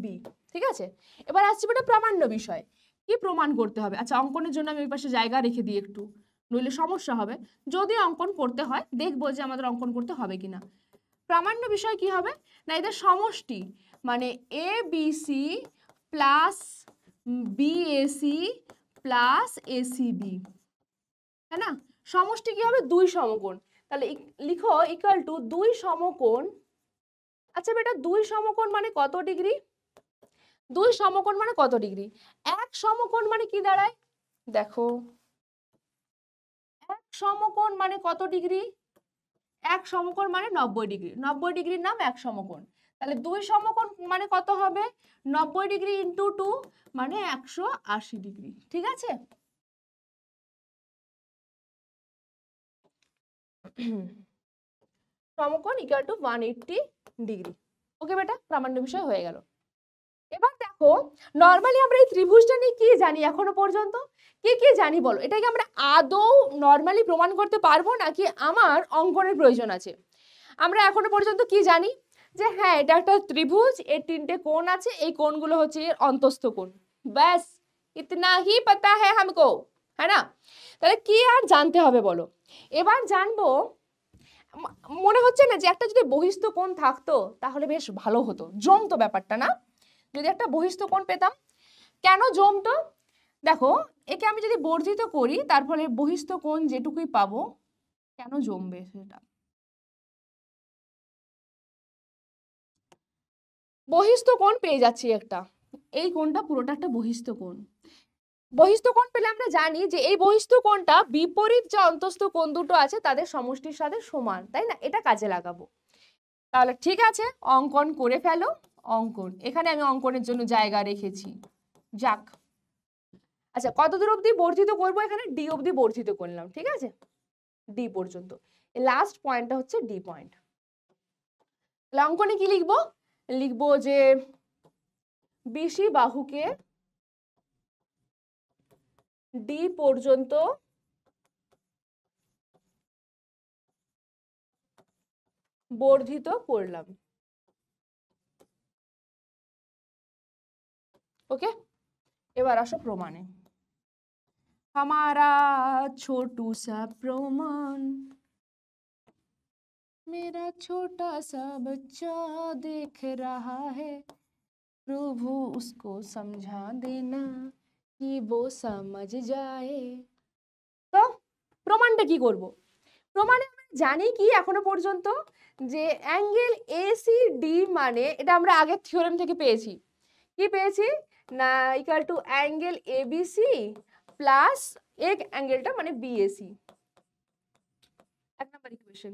[SPEAKER 1] বি। ঠিক আছে, এবার আসছি বেটা প্রামাণ্য বিষয়, কি প্রমাণ করতে হবে। আচ্ছা অঙ্কনের জন্য আমি ওই পাশে জায়গা রেখে দিই একটু, নইলে সমস্যা হবে। যদি অঙ্কন করতে হয় দেখবো যে আমাদের অঙ্কন করতে হবে কিনা। প্রামাণ্য বিষয় কি হবে না, এদের সমষ্টি মানে A BC plus BAC plus ACB, তাই না? সমষ্টি কি হবে, 2 সমকোণ। তাহলে লিখো ইকুয়াল টু 2 সমকোণ। আচ্ছা বেটা 2 সমকোণ মানে কত ডিগ্রি, 2 সমকোণ মানে কত ডিগ্রি, এক সমকোণ মানে কি দাঁড়ায়, দেখো এক সমকোণ মানে কত ডিগ্রি, এক সমকোণ মানে 90 ডিগ্রি, 90 ডিগ্রির নাম এক সমকোণ। তাহলে 2 সমকোণ মানে কত হবে, 90 ডিগ্রি ইন্টু 2 মানে 180 ডিগ্রি। ঠিক আছে, সমকোণ ইকুয়াল টু 180 ডিগ্রি। ওকে বেটা, প্রামাণ্য বিষয় হয়ে গেল। এবার দেখো নর্মালি আমরা এই ত্রিভুজটা নিয়ে কি জানি এখনো পর্যন্ত, কি কি জানি বলো? এটাকে আমরা আদৌ নর্মালি প্রমাণ করতে পারবো নাকি আমার অঙ্কনের প্রয়োজন আছে? আমরা এখনো পর্যন্ত কি জানি যে হ্যাঁ এটা একটা ত্রিভুজ, এর তিনটে কোণ আছে, এই কোণগুলো হচ্ছে এর অন্তস্থ কোণ, ব্যাস ইতনা হি পাতা হ্যাঁ হামকো, হ্যাঁ না? তাহলে কি আর জানতে হবে বলো? এবার জানবো, মনে হচ্ছে না যে একটা যদি বহিস্থ কোণ থাকতো তাহলে বেশ ভালো হতো, জমতো ব্যাপারটা না? যদি একটা বহিস্থ কোণ পেতাম। কেন জমতো? দেখো একে আমি যদি বর্ধিত করি তার ফলে বহিস্থ কোণ যেটুকুই পাবো, কেন জমবে সেটা। বহিস্থ কোণ পেয়ে যাচ্ছি একটা, এই কোণটা পুরোটা একটা বহিস্থ কোণ। বহিস্থ কোণ পেলে আমরা জানি যে এই বহিস্থ কোণটা বিপরীত যে অন্তস্থ কোণ দুটো আছে তাদের সমষ্টির সাথে সমান, তাই না? এটা কাজে লাগাবো। তাহলে ঠিক আছে, অঙ্কন করে ফেলো। অঙ্কন, এখানে আমি অঙ্কনের জন্য জায়গা রেখেছি। যাক, আচ্ছা কত দূর অবধি বর্ধিত করবো? এখানে ডি অবধি বর্ধিত করলাম, ঠিক আছে, ডি পর্যন্ত। লাস্ট পয়েন্টটা হচ্ছে ডি পয়েন্ট। তাহলে অঙ্কনে কি লিখবো? লিখবো যে বিসি বাহুকে ডি পর্যন্ত বর্ধিত করলাম। ওকে, এবার আসো প্রমাণে। हमारा छोटू सा प्रमाण, मेरा छोटा सा बच्चा देख रहा है, प्रभु उसको समझा देना कि वो समझ जाए। তো প্রমাণটা কি করব? প্রমাণে আমরা জানি কি এখনো পর্যন্ত যে অ্যাঙ্গেল এসিডি মানে, এটা আমরা আগের থিওরেম থেকে পেয়েছি। কি পেয়েছি না, equal to angle ABC plus এক অ্যাঙ্গেলটা মানে বিএসি। এক নাম্বার ইকুয়েশন,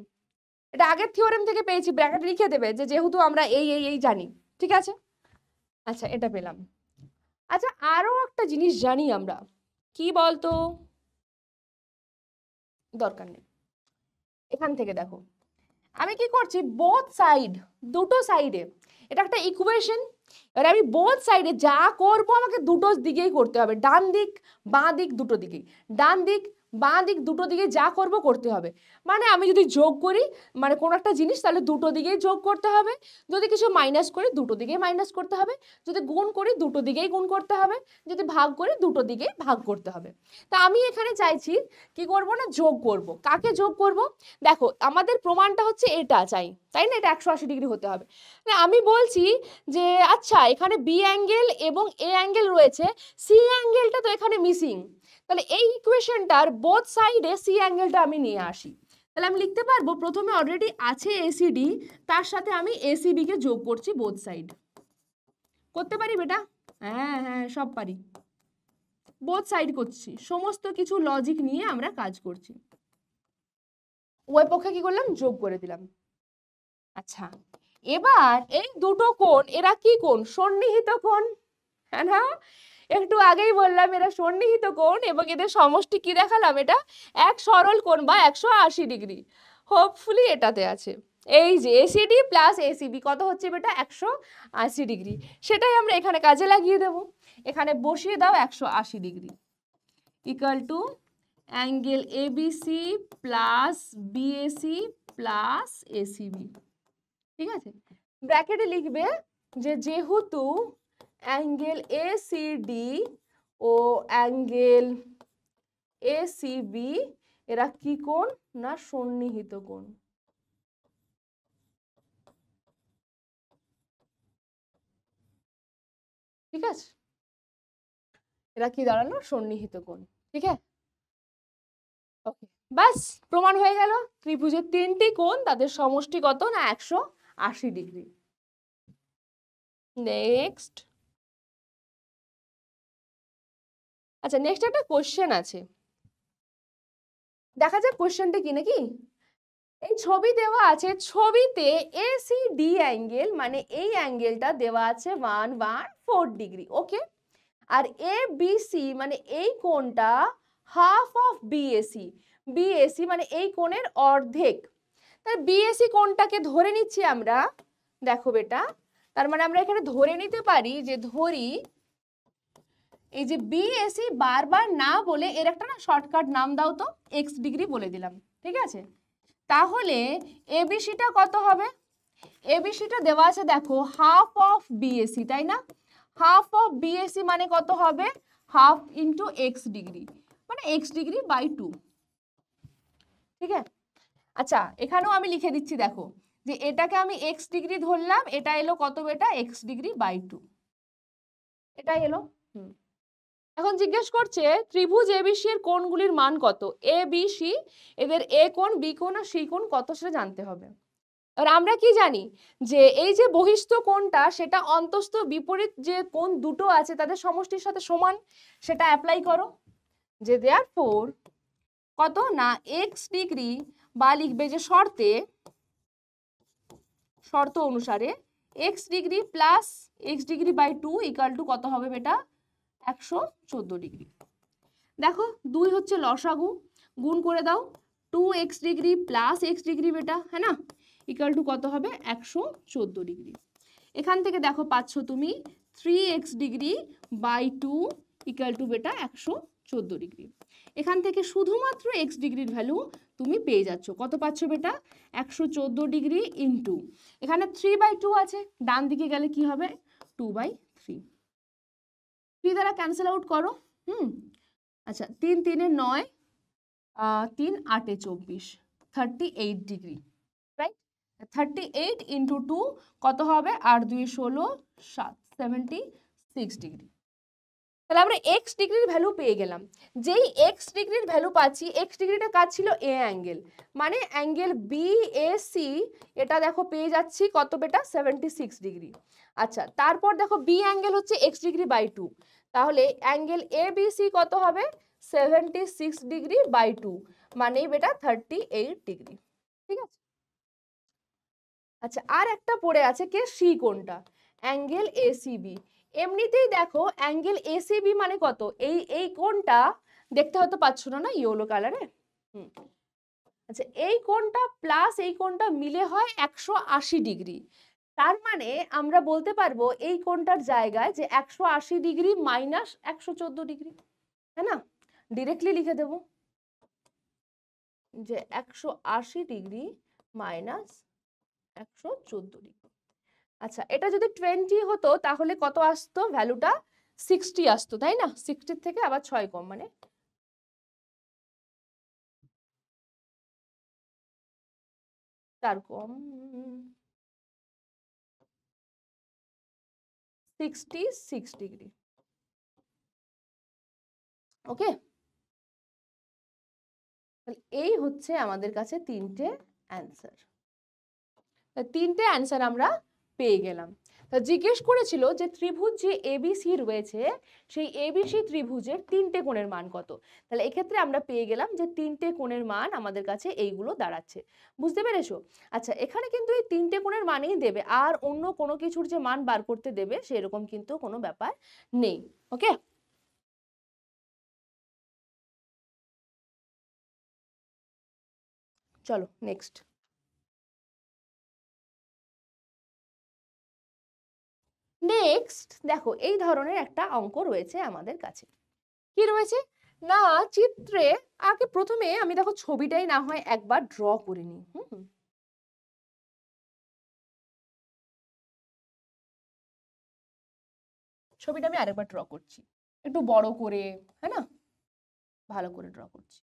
[SPEAKER 1] এটা আগের থিওরেম থেকে পেয়েছি, ব্র্যাকেট লিখে দেবে যে যেহেতু আমরা এই জানি, ঠিক আছে? আচ্ছা এটা পেলাম। আচ্ছা আরো একটা জিনিস জানি আমরা, কি বলতো? দরকার নেই, এখান থেকে দেখো আমি কি করছি, বোথ সাইড, দুটো সাইডে এটা একটা ইকুয়েশন। এবার আমি বোথ সাইডে যা করব আমাকে দুটো দিকেই করতে হবে, ডান দিক বাঁ দিক দুটো দিকেই, ডান দিক বাঁ দিক দুটো দিকে যা করব করতে হবে। মানে আমি যদি যোগ করি মানে কোনো একটা জিনিস তাহলে দুটো দিকেই যোগ করতে হবে, যদি কিছু মাইনাস করি দুটো দিকেই মাইনাস করতে হবে, যদি গুণ করি দুটো দিকেই গুণ করতে হবে, যদি ভাগ করি দুটো দিকেই ভাগ করতে হবে। তা আমি এখানে চাইছি কি করব না, যোগ করব। কাকে যোগ করব? দেখো আমাদের প্রমাণটা হচ্ছে এটা চাই, তাই না? এটা 180 ডিগ্রি হতে হবে। আমি বলছি যে আচ্ছা এখানে বি অ্যাঙ্গেল এবং এ অ্যাঙ্গেল রয়েছে, সি অ্যাঙ্গেলটা তো এখানে মিসিং, তাহলে এই ইকুয়েশনটার বোথ সাইডে সি অ্যাঙ্গেলটা আমি নিয়ে আসি। তাহলে আমি লিখতে পারবো প্রথমে অলরেডি আছে এসিডি, তার সাথে আমি এসিবি কে যোগ করছি বোথ সাইড। করতে পারি বেটা? হ্যাঁ হ্যাঁ সব পারি, বোথ সাইড করছি, সমস্ত কিছু লজিক নিয়ে আমরা কাজ করছি। ওই পক্ষে কি করলাম, যোগ করে দিলাম। আচ্ছা এবার এই দুটো কোণ, এরা কি কোণ? সন্নিহিত কোণ, হ্যাঁ না? একটু আগেই বললাম এরা সন্নিহিত কোণ এবং এদের সমষ্টি কি দেখালাম, এটা এক সরল কোণ বা 180 ডিগ্রি। হোপফুলি এটাতে আছে, এই যে এসিডি প্লাস এসিবি কত হচ্ছে বেটা, 180 ডিগ্রি। সেটাই আমরা এখানে কাজে লাগিয়ে দেব, এখানে বসিয়ে দাও 180 degree equal to angle ABC plus BAC plus ACB, ঠিক আছে? ব্র্যাকেটে লিখবে যে যেহেতু অ্যাঙ্গেল এসিডি ও অ্যাঙ্গেল এসিবি এরা কি কোণ না, সন্নিহিত কোণ। ঠিক আছে, এরা কি দাঁড়ালো, সন্নিহিত কোণ, ঠিক আছে? ওকে, বাস প্রমাণ হয়ে গেল ত্রিভুজের তিনটি কোণ তাদের সমষ্টি কত না 180 ডিগ্রি। নেক্সট, আচ্ছা নেক্সট একটা কোশ্চেন আছে, দেখা যাক কোশ্চেনটা কি নাকি। এই ছবি দেওয়া আছে, ছবিতে এসিডি অ্যাঙ্গেল মানে এই অ্যাঙ্গেলটা দেওয়া আছে 114 ডিগ্রি, ওকে? আর এ বিসি মানে এই কোণটা হাফ অফ বিএসি, বিএসি মানে এই কোণের অর্ধেক। তাহলে বিএসি কোণটাকে ধরে নিচ্ছি আমরা, দেখো বেটা তার মানে আমরা এখানে ধরে নিতে পারি যে ধরি এই যে বিএসি বারবার না বলে এর একটা না শর্টকাট নাম দাও তো, এক্স ডিগ্রি বলে দিলাম, ঠিক আছে? তাহলে এবিসিটা কত হবে? এবিসিটা দেওয়া আছে দেখো হাফ অফ বিএসি, তাই না? হাফ অফ বিএসি মানে কত হবে? হাফ ইন্টু এক্স ডিগ্রি, মানে এক্স ডিগ্রি বাই 2, ঠিক আছে? আচ্ছা এখানেও আমি লিখে দিচ্ছি দেখো যে এটাকে আমি এক্স ডিগ্রি ধরলাম, এটা এলো কত বেটা? এক্স ডিগ্রি বাই 2, এটাই এলো। এখন জিজ্ঞেস করছে ত্রিভুজ এবিসি এর কোণগুলির মান কত? এ বি সি, এদের এ কোণ, বি কোণ আর সি কোণ কত সেটা জানতে হবে। আর আমরা কি জানি যে এই যে বহিস্থ কোণটা সেটা অন্তস্থ বিপরীত যে কোণ দুটো আছে তাদের সমষ্টির সাথে সমান, সেটা অ্যাপ্লাই করো যে দেয়ারফর কত না এক্স ডিগ্রি বা লিখবে যে শর্ত অনুসারে x degree plus x degree by 2 equal to কত হবে বেটা? 114 ডিগ্রি। দেখো 2 হচ্ছে লসাগু, গুণ করে দাও 2x degree plus x degree বেটা, হ্যাঁ না, ইকাল টু কত হবে? 114 ডিগ্রি। এখান থেকে দেখো পাচ্ছ তুমি 3x degree by 2 equal two বেটা 114 ডিগ্রি। এখান থেকে শুধুমাত্র x ডিগ্রির ভ্যালু তুমি পেয়ে যাচ্ছ, কত পাচ্ছ বেটা? 114 ডিগ্রি ইন্টু এখানে 3/2 আছে, ডান দিকে গেলে কি হবে? 2/3, 3 দ্বারা ক্যান্সেল আউট করো। আচ্ছা 3 3 9, 3 8 24, 38 ডিগ্রি, রাইট? 38 ইন্টু 2 কত হবে? 8 2 16 7, 76 ডিগ্রি। তাহলে আমরা এক্স ডিগ্রির ভ্যালু পেয়ে গেলাম। যেই এক্স ডিগ্রির ভ্যালু পাচ্ছি, এক্স ডিগ্রিটা কাজ ছিল এ অ্যাঙ্গেল, মানে অ্যাঙ্গেল বিএসি, এটা দেখো পেয়ে যাচ্ছি কত বেটা? 76 ডিগ্রি। আচ্ছা তারপর দেখো বি অ্যাঙ্গেল হচ্ছে এক্স ডিগ্রি বাই 2, তাহলে অ্যাঙ্গেল এবিসি কত হবে? 76 ডিগ্রি বাই 2 মানে বেটা 38 ডিগ্রি, ঠিক আছে? আচ্ছা আর একটা পড়ে আছে কে? সি কোণটা, অ্যাঙ্গেল এসিবি। এমনিতেই দেখো অ্যাঙ্গেল এসিবি মানে কত? এই কোণটা দেখতে হয়তো পাচ্ছ না ইয়েলো কালারে। আচ্ছা এই কোণটা প্লাস এই কোণটা মিলে হয় 180 ডিগ্রি। তার মানে আমরা বলতে পারবো এই কোণটার জায়গায় যে 180 ডিগ্রি মাইনাস 114 ডিগ্রি, হ্যাঁ না? ডিরেক্টলি লিখে দেব যে 180 ডিগ্রি মাইনাস 114 ডিগ্রি। আচ্ছা এটা যদি 20 হতো তাহলে কত আসতো? ভ্যালুটা 60 আসতো, তাই না? 60 থেকে আবার 6 কম, মানে 4 কম, 66 ডিগ্রি। ওকে, এই হচ্ছে আমাদের কাছে তিনটে অ্যান্সার। তিনটে অ্যান্সার আমরা পেয়ে গেলাম। তা জিজ্ঞেস করেছিল যে ত্রিভুজ যে এবিসি রয়েছে সেই এবিসি ত্রিভুজের তিনটে কোণের মান কত। তাহলে এক্ষেত্রে আমরা পেয়ে গেলাম যে তিনটে কোণের মান আমাদের কাছে এইগুলো দাঁড়াচ্ছে, বুঝতে পেরেছো? আচ্ছা এখানে কিন্তু এই তিনটে কোণের মানই দেবে, আর অন্য কোনো কিছুর যে মান বার করতে দেবে সেরকম কিন্তু কোনো ব্যাপার নেই। ওকে, চলো নেক্সট। নেক্সট দেখো এই ধরনের একটা অঙ্ক রয়েছে আমাদের কাছে। কি রয়েছে না, চিত্রে আগে প্রথমে আমি দেখো ছবিটাই না হয় একবার ড্র করে নিই। ছবিটা আমি আরেকবার ড্র করছি, একটু বড় করে, হ্যাঁ না, ভালো করে ড্র করছি।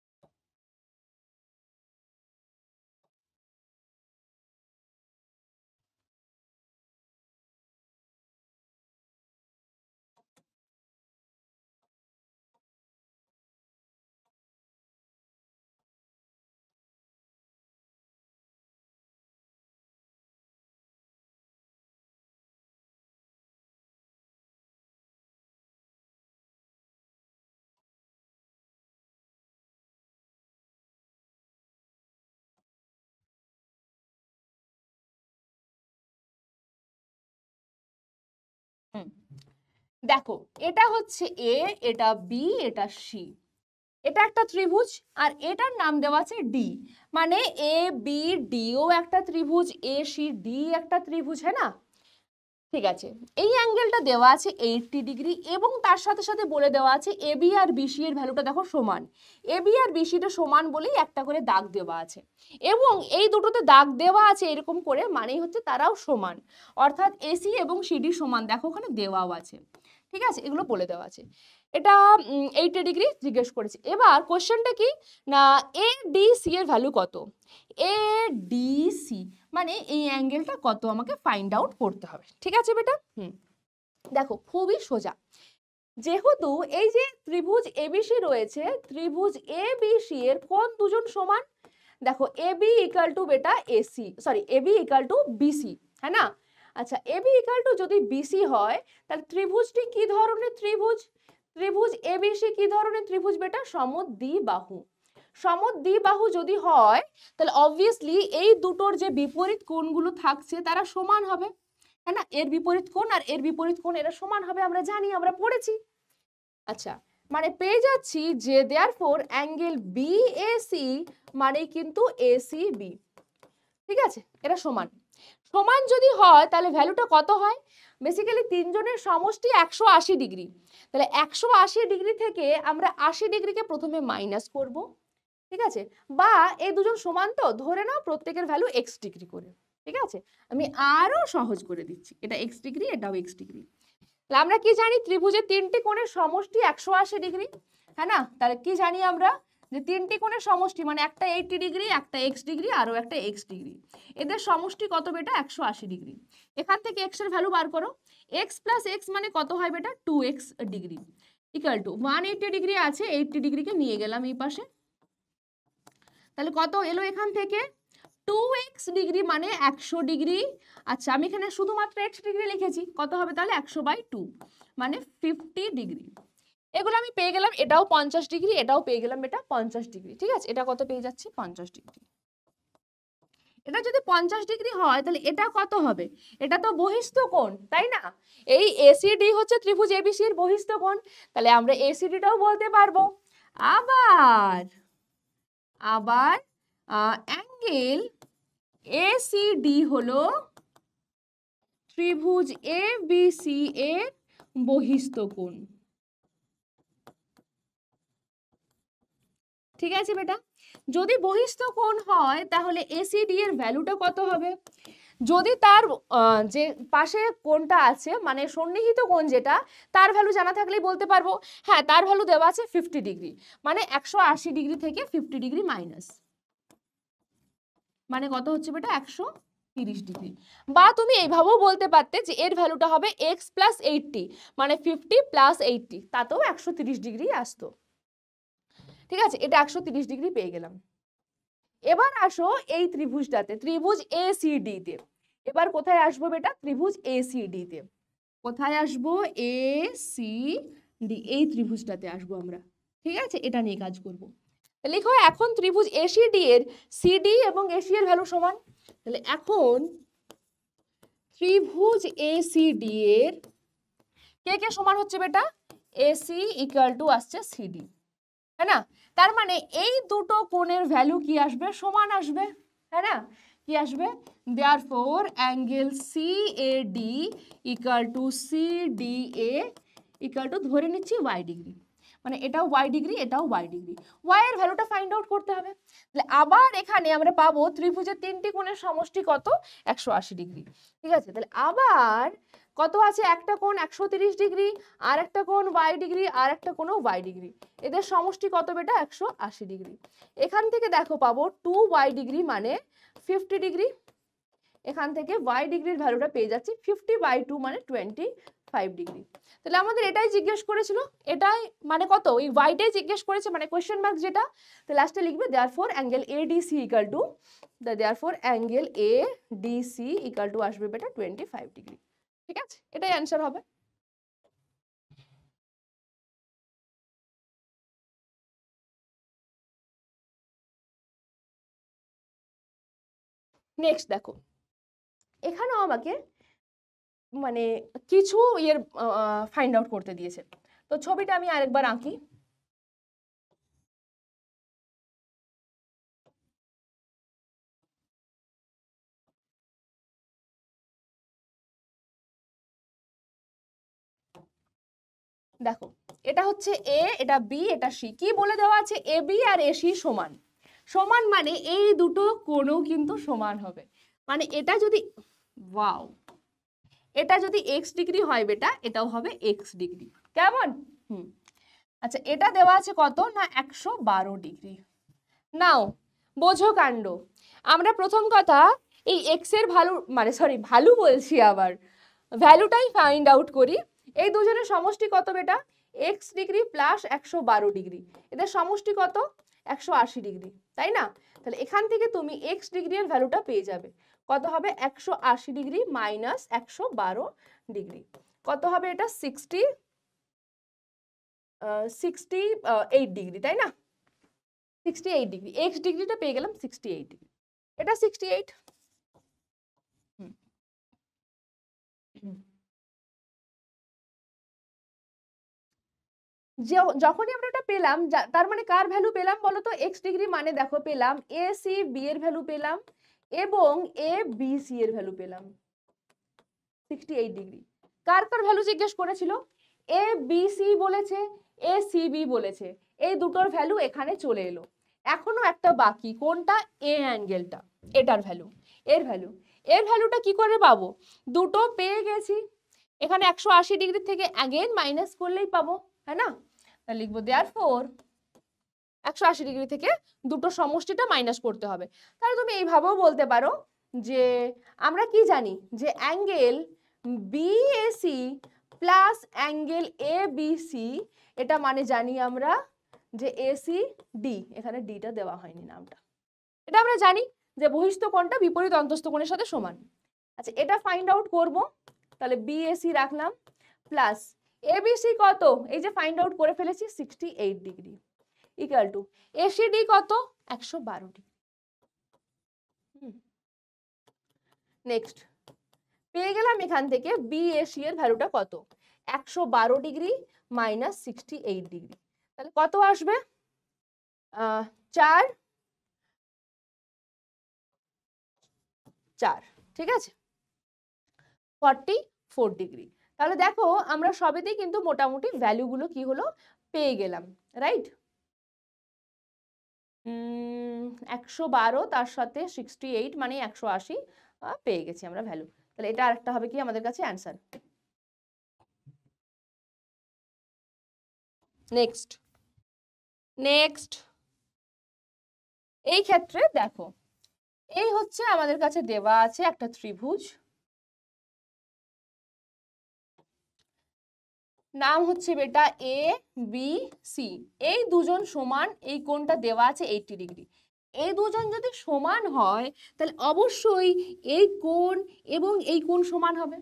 [SPEAKER 1] দেখো এটা হচ্ছে এ, এটা বি, এটা সি, এটা একটা ত্রিভুজ আর এটার নাম দেওয়া আছে ডি, মানে এ বি ডিও একটা ত্রিভুজ, এ সি ডি একটা ত্রিভুজ, হ্যাঁ না? ঠিক আছে, এই অ্যাঙ্গেলটা দেওয়া আছে 80 ডিগ্রি এবং তার সাথে সাথে বলে দেওয়া আছে এবি আর বিসি এর ভ্যালুটা দেখো সমান। এবি আর বিসিটা সমান বলেই একটা করে দাগ দেওয়া আছে এবং এই দুটোতে দাগ দেওয়া আছে এরকম করে, মানেই হচ্ছে তারাও সমান, অর্থাৎ এসি এবং সিডি সমান। দেখো ওখানে দেওয়াও আছে, ঠিক আছে, এগুলো বলে দেওয়া আছে। এটা 80 ডিগ্রি জিজ্ঞেস করেছে। এবার কোশ্চেনটা কি না, এ ডি সি এর ভ্যালু কত, এ ডি সি মানে এই অ্যাঙ্গেলটা কত আমাকে ফাইন্ড আউট করতে হবে। ঠিক আছে বেটা, দেখো খুবই সোজা। যেহেতু এই যে ত্রিভুজ এবিসি রয়েছে, ত্রিভুজ এবিসি এর কোণ দুজন সমান। দেখো এবি ইকুয়াল টু বেটা AC, sorry AB equal to BC, হ্যাঁ না? আচ্ছা, এবি ইকুয়াল টু যদি বিসি হয় তাহলে ত্রিভুজটি কি ধরনের ত্রিভুজ? ত্রিভুজ এবিসি কি ধরনের ত্রিভুজ বেটা? সমদ্বিবাহু। সমদ্বিবাহু যদি হয় তাহলে অবভিয়াসলি এই দুটোর যে বিপরীত কোণগুলো থাকছে তারা সমান হবে, হ্যাঁ না? এর বিপরীত কোণ আর এর বিপরীত কোণ এরা সমান হবে, আমরা জানি, আমরা পড়েছি। আচ্ছা, মানে পেয়ে যাচ্ছি যে দেয়ারফর অ্যাঙ্গেল বিএসি মানে কিন্তু এসিবি, ঠিক আছে, এরা সমান। সমান যদি হয় তাহলে ভ্যালুটা কত হয়? বেসিক্যালি তিনজনের সমষ্টি 180 ডিগ্রি। তাহলে 180 ডিগ্রি থেকে আমরা 80 ডিগ্রিকে প্রথমে মাইনাস করব, ঠিক আছে, বা এই দুজন সমান তো ধরে নাও প্রত্যেকের ভ্যালু এক্স ডিগ্রি করে, ঠিক আছে। আমি আরো সহজ করে দিচ্ছি, এটা এক্স ডিগ্রি, এটাও এক্স ডিগ্রি। তাহলে আমরা কি জানি? ত্রিভুজের তিনটি কোণের সমষ্টি 180 ডিগ্রি, হ্যাঁ না? তাহলে কি জানি আমরা যে তিনটি কোণের সমষ্টি মানে একটা 80 ডিগ্রি, একটা এক্স ডিগ্রি, আরও একটা এক্স ডিগ্রি, এদের সমষ্টি কত বেটা? 180 ডিগ্রি। এখান থেকে এক্স এর ভ্যালু বার করো। এক্স প্লাস এক্স মানে কত হয় বেটা? 2x degree equal to 180 degree আছে, 80 ডিগ্রিকে নিয়ে গেলাম এই পাশে, তাহলে কত এলো এখান থেকে? 2x ডিগ্রি মানে 100 ডিগ্রি। আচ্ছা, আমি এখানে শুধুমাত্র x ডিগ্রি লিখেছি, কত হবে তাহলে? 100/2 মানে 50 ডিগ্রি। এগুলো আমি পেয়ে গেলাম, এটাও 50 ডিগ্রি, এটাও পেয়ে গেলাম এটা 50 ডিগ্রি, ঠিক আছে। এটা কত পেয়ে যাচ্ছি? 50 ডিগ্রি। এটা যদি 50 ডিগ্রি হয় তাহলে এটা কত হবে? এটা তো বহিস্থ কোণ, তাই না? এই এসিডি হচ্ছে ত্রিভুজ এবিসি এর বহিস্থ কোণ, তাহলে আমরা এসিডিটাও বলতে পারবো। আবার আবার অ্যাঙ্গেল এসিডি হলো ত্রিভুজ এবিসি এর বহিস্থ কোণ, ঠিক আছে বেটা। যদি বহিস্থ কোণ হয় তাহলে এসিডি এর ভ্যালুটা কত হবে? যদি তার যে পাশে কোণটা আছে মানে সন্নিহিত কোণ যেটা, তার ভ্যালু জানা থাকলেই বলতে পারবো। হ্যাঁ, তার ভ্যালু দেওয়া আছে 50 ডিগ্রি, মানে 180 ডিগ্রি থেকে 50 ডিগ্রি মাইনাস, মানে কত হচ্ছে বেটা? 130 ডিগ্রি। বা তুমি এইভাবেও বলতে পারতে যে এর ভ্যালুটা হবে x প্লাস 80, মানে 50 প্লাস 80, তাতেও 130 ডিগ্রি আসতো, ঠিক আছে। এটা 130 ডিগ্রি পেয়ে গেলাম। এবার আসো এই ত্রিভুজটাতে, ত্রিভুজ এসিডি তে। এবার কোথায় আসবো বেটা? ত্রিভুজ এসিডি তে। কোথায় আসবো? এসিডি, এই ত্রিভুজটাতে আসবো আমরা, ঠিক আছে। এটা নিয়ে কাজ করব। লিখো এখন ত্রিভুজ এসিডি এর সিডি এবং এসি এর ভ্যালু সমান। তাহলে এখন ত্রিভুজ এসিডি এর কে কে সমান হচ্ছে বেটা? এসি ইকুয়াল টু আসছে সিডি, হ্যাঁ না? তার মানে এই দুটো কোণের ভ্যালু কি আসবে? সমান আসবে, হ্যাঁ না? কি আসবে? Therefore angle CAD equal to CDA equal to, ধরে নিচ্ছি, y ডিগ্রি, মানে এটাও y ডিগ্রি, এটাও y ডিগ্রি। y এর ভ্যালুটা ফাইন্ড আউট করতে হবে। তাহলে আবার এখানে আমরা পাবো ত্রিভুজের তিনটি কোণের সমষ্টি কত? 180 ডিগ্রি, ঠিক আছে। তাহলে আবার কত আছে? একটা কোণ 130 ডিগ্রি, আর একটা কোণ y ডিগ্রি, আর একটা কোণও y ডিগ্রি, এদের সমষ্টি কত বেটা? 180 ডিগ্রি। এখান থেকে দেখো পাবো 2y ডিগ্রি মানে 50 ডিগ্রি। এখান থেকে y ডিগ্রির ভ্যালুটা পেয়ে যাচ্ছি 50/2 মানে 25 ডিগ্রি। তাহলে আমাদের এটাই জিজ্ঞেস করেছিল, এটাই মানে কত? ওই yটাই জিজ্ঞেস করেছে, মানে কোয়েশ্চেন মার্ক যেটা। তো লাস্টে লিখবে therefore angle ADC equal to, therefore angle ADC equal to আসবে বেটা 25 ডিগ্রি, ঠিক আছে। এটাই অ্যান্সার হবে। নেক্সট দেখো, এখানেও আমাকে মানে কিছু ইয়ের ফাইন্ড আউট করতে দিয়েছে। তো ছবিটা আমি আরেকবার আঁকি। দেখো এটা হচ্ছে এ, এটা বি, এটা সি। কি বলে দেওয়া আছে? A B R A C সমান। সমান মানে এই দুটো কোণও কিন্তু সমান হবে। মানে এটা যদি, ওয়াও, এটা যদি এক্স ডিগ্রি হয় বেটা, এটাও হবে এক্স ডিগ্রি। কেমন? আচ্ছা, এটা দেওয়া আছে কত না 112 ডিগ্রি। নাও বোঝো কাণ্ড। আমরা প্রথম কথা এই এক্স এর ভ্যালু, মানে সরি ভ্যালু বলছি আবার, ভ্যালুটাই ফাইন্ড আউট করি। এই দুজনের সমষ্টি কত বেটা? এক্স ডিগ্রি প্লাস 112 ডিগ্রি, এদের সমষ্টি কত? 180 ডিগ্রি, তাই না? তাহলে এখান থেকে তুমি এক্স ডিগ্রি এর ভ্যালুটা পেয়ে যাবে। কত হবে? 180 ডিগ্রি মাইনাস 112 ডিগ্রি, কত হবে এটা? 68 ডিগ্রি, তাই না? 68 ডিগ্রি, এক্স ডিগ্রিটা পেয়ে গেলাম 68 ডিগ্রি, এটা 68। যখনই আমরা এটা পেলাম, তার মানে কার ভ্যালু পেলাম বলো তো? এক্স ডিগ্রি মানে দেখো পেলাম এ সি বি এর ভ্যালু পেলাম এবং এ বি সি এর ভ্যালু পেলাম 68 ডিগ্রি। কার কার ভ্যালু জিজ্ঞেস করেছিল? এ বি সি বলেছে, এ সি বি বলেছে, এই দুটোর ভ্যালু এখানে চলে এলো। এখনো একটা বাকি, কোনটা? এ অ্যাঙ্গেলটা, এটার ভ্যালু, এর ভ্যালু। এর ভ্যালুটা কি করে পাবো? দুটো পেয়ে গেছি, এখানে 180 ডিগ্রি থেকে অ্যাগেন মাইনাস করলেই পাবো, হ্যাঁ না? তাহলে লিখবো দেয়ারফর 180 ডিগ্রি থেকে দুটো সমষ্টিটা মাইনাস করতে হবে। তাহলে তুমি এইভাবেও বলতে পারো যে আমরা কি জানি যে angle BAC plus angle A BC, এটা মানে জানি আমরা যে এসি ডি, এখানে ডিটা দেওয়া হয়নি নামটা, এটা আমরা জানি যে বহিস্থ কোণটা বিপরীত অন্তস্থ কোণের সাথে সমান। আচ্ছা, এটা ফাইন্ড আউট করব, তাহলে বিএসি রাখলাম প্লাস এবিসি কত? এই যে ফাইন্ড আউট করে ফেলেছি 68 ডিগ্রি ইকুয়াল টু এসিডি কত? 112 ডিগ্রি। নেক্সট পেয়ে গেলাম এখান থেকে বিএসি এর ভ্যালুটা কত? 112 ডিগ্রি মাইনাস 68 ডিগ্রি, তাহলে কত আসবে? 4 4, ঠিক আছে, 44 ডিগ্রি। তাহলে দেখো আমরা সবেতেই কিন্তু মোটামুটি ভ্যালুগুলো কি হলো পেয়ে গেলাম, রাইট? 112 তার সাথে 68 মানে 180 পেয়ে গেছি আমরা ভ্যালু। তাহলে এটা আরেকটা হবে কি আমাদের কাছে অ্যান্সার। নেক্সট নেক্সট এই ক্ষেত্রে দেখো, এই হচ্ছে আমাদের কাছে দেওয়া আছে একটা ত্রিভুজ, নাম হচ্ছে বেটা এ বি সি। এই দুজন সমান, এই কোণটা দেওয়া আছে 80 ডিগ্রি। এই দুজন যদি সমান হয় তাহলে অবশ্যই এই কোণ এবং এই কোণ সমান হবে।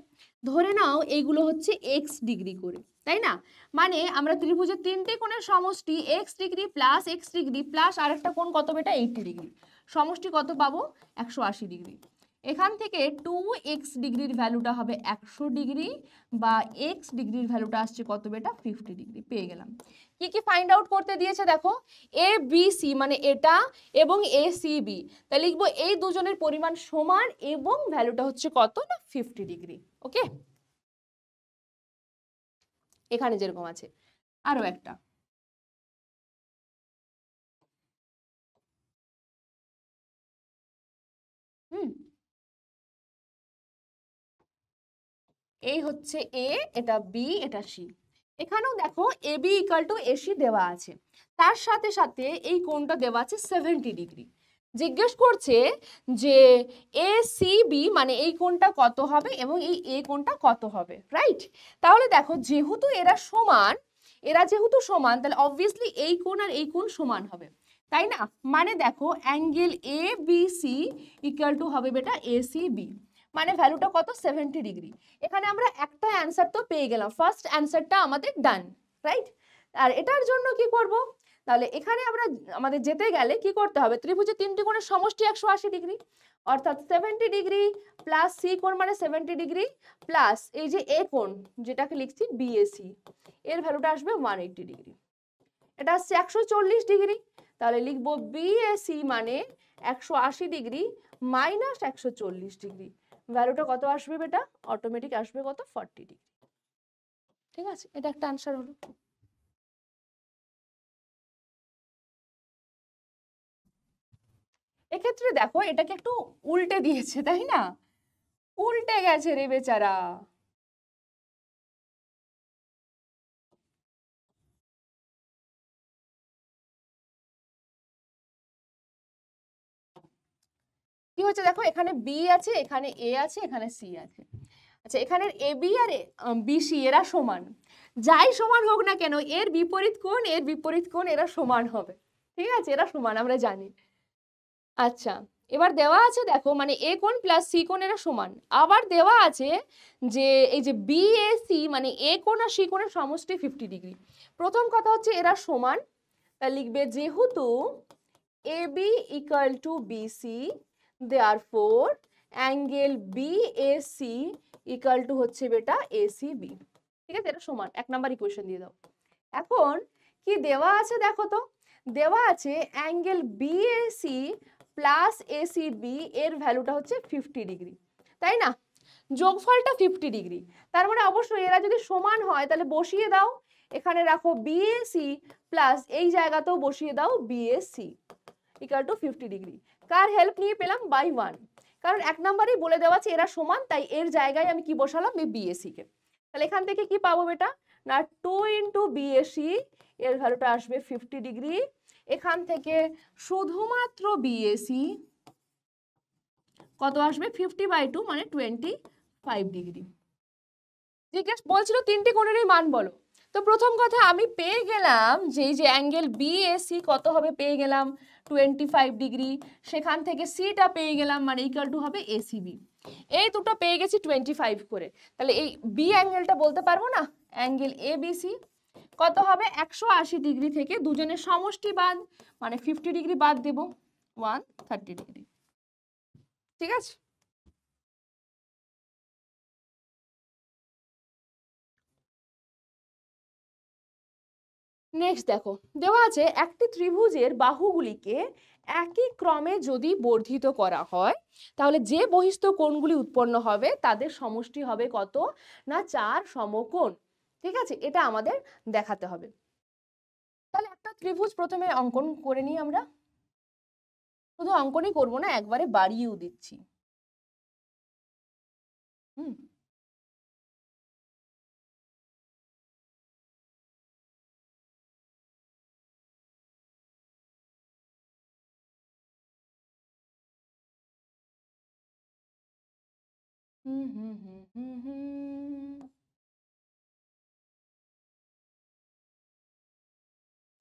[SPEAKER 1] ধরে নাও এইগুলো হচ্ছে এক্স ডিগ্রি করে, তাই না? মানে আমরা ত্রিভুজের তিনটে কোণের সমষ্টি এক্স ডিগ্রি প্লাস আরেকটা কোণ কত বেটা? 80 ডিগ্রি, সমষ্টি কত পাবো? 180 ডিগ্রি। এখান থেকে 2x ডিগ্রির ভ্যালুটা হবে 100 ডিগ্রি, বা x ডিগ্রির ভ্যালুটা আসছে কত বেটা? 50 ডিগ্রি। পেয়ে গেলাম। কি কি ফাইন্ড আউট করতে দিয়েছে দেখো, এ বি সি মানে এটা এবং এ সি বি, তাহলে লিখবো এই দুজনের পরিমাণ সমান এবং ভ্যালুটা হচ্ছে কত না 50 ডিগ্রি। ওকে, এখানে যেরকম আছে আরো একটা, এই হচ্ছে এ, এটা বি, এটা সি। এখানেও দেখো A B equal to AC দেওয়া আছে, তার সাথে সাথে এই কোণটা দেওয়া আছে 70 ডিগ্রি। জিজ্ঞেস করছে যে এ সি বি মানে এই কোণটা কত হবে এবং এই এ কোণটা কত হবে, রাইট? তাহলে দেখো যেহেতু এরা সমান, তাহলে অবভিয়াসলি এই কোণ আর এই কোণ সমান হবে, তাই না? মানে দেখো angle A B C equal to হবে বেটা এ সি বি, মানে ভ্যালুটা কত? 70 ডিগ্রি। এখানে আমরা একটা অ্যান্সার তো পেয়ে গেলাম, ফার্স্ট অ্যান্সারটা আমাদের ডান, রাইট? আর এটার জন্য কি করব? তাহলে এখানে আমরা আমাদের যেতে গেলে কি করতে হবে? ত্রিভুজের তিনটি কোণের সমষ্টি 180 ডিগ্রি, অর্থাৎ 70 ডিগ্রি প্লাস সি কোণ মানে 70 ডিগ্রি প্লাস এই যে এ কোণ যেটাকে লিখছি বিএসি, এর ভ্যালুটা আসবে 180 ডিগ্রি। এটা আসছে 140 ডিগ্রি, তাহলে লিখবো বিএসি মানে 180 ডিগ্রি মাইনাস 140 ডিগ্রি, ভ্যালুটা কত আসবে বেটা? অটোমেটিক আসবে কত? 40 ডিগ্রি। ঠিক আছে, এটা একটা আনসার হলো। এক্ষেত্রে দেখো এটাকে একটু উল্টে দিয়েছে, তাই না? উল্টে গেছে রে বেচারা। কি হচ্ছে দেখো, এখানে বি আছে, এখানে এ আছে, এখানে সি আছে। আচ্ছা, এখানে A B R B C এরা সমান। যাই সমান হোক না কেন, এর বিপরীত কোণ এর বিপরীত কোণ এরা সমান হবে। ঠিক আছে, এরা সমান আমরা জানি। আচ্ছা, এবার দেওয়া আছে দেখো, মানে এ কোণ প্লাস সি কোণ এরা সমান। আবার দেওয়া আছে যে এই যে বি এ সি মানে এ কোণ আর সি কোণের সমষ্টি 50 ডিগ্রি। প্রথম কথা হচ্ছে এরা সমান, তা লিখবে যেহেতু A B equal to B C, therefore angle B A C equal to হচ্ছে বেটা এ সি বি। ঠিক আছে, এটা সমান। 1 নাম্বার ইকুয়েশন দিয়ে দাও। এখন কি দেওয়া আছে দেখো তো, দেওয়া আছে angle B A C plus A C B এর ভ্যালুটা হচ্ছে 50 ডিগ্রি, তাই না? যোগফলটা 50 ডিগ্রি, তার মানে অবশ্যই এরা যদি সমান হয় তাহলে বসিয়ে দাও, এখানে রাখো বি এ সি প্লাস এই জায়গাতেও বসিয়ে দাও B A C equal to 50 degree. কার হেল্প নিয়ে পেলাম? বাই 1। কারণ 1 নাম্বারেই বলে দেওয়া আছে এরা সমান, তাই এর জায়গায় আমি কি বসালাম? বিএসসি কে। তাহলে এখান থেকে কি পাবো বেটা? না 2 ইন্টু বিএসসি, এর ভ্যালুটা আসবে 50 ডিগ্রি। এখান থেকে শুধুমাত্র বিএসসি কত আসবে? 50/2 মানে 25 ডিগ্রি। জিজ্ঞেস বলছিল 3টি কোণেরই মান বলো। তো প্রথম কথা আমি পেয়ে গেলাম যে এই যে অ্যাঙ্গেল বিএসি কত হবে, পেয়ে গেলাম 25 ডিগ্রি। সেখান থেকে সিটা পেয়ে গেলাম, মানে ইকুয়াল টু হবে এসিবি। এই দুটো পেয়ে গেছি 25 করে। তাহলে এই বি অ্যাঙ্গেলটা বলতে পারবো না, অ্যাঙ্গেল এবিসি কত হবে? 180 ডিগ্রি থেকে দুজনের সমষ্টি বাদ, মানে 50 ডিগ্রি বাদ দেব, 130 ডিগ্রি। ঠিক আছে। নেক্সট দেখো, দেওয়া আছে একটি ত্রিভুজের বাহুগুলিকে একই ক্রমে যদি বর্ধিত করা হয় তাহলে যে বহিস্থ কোণগুলি উৎপন্ন হবে তাদের সমষ্টি হবে কত? না 4 সমকোণ। ঠিক আছে, এটা আমাদের দেখাতে হবে। তাহলে একটা ত্রিভুজ প্রথমে অঙ্কন করে নিই আমরা। শুধু অঙ্কনই করব না, একবারে বাড়িয়েও দিচ্ছি। হুম, হুম, হুম, হুম, হুম, হুম।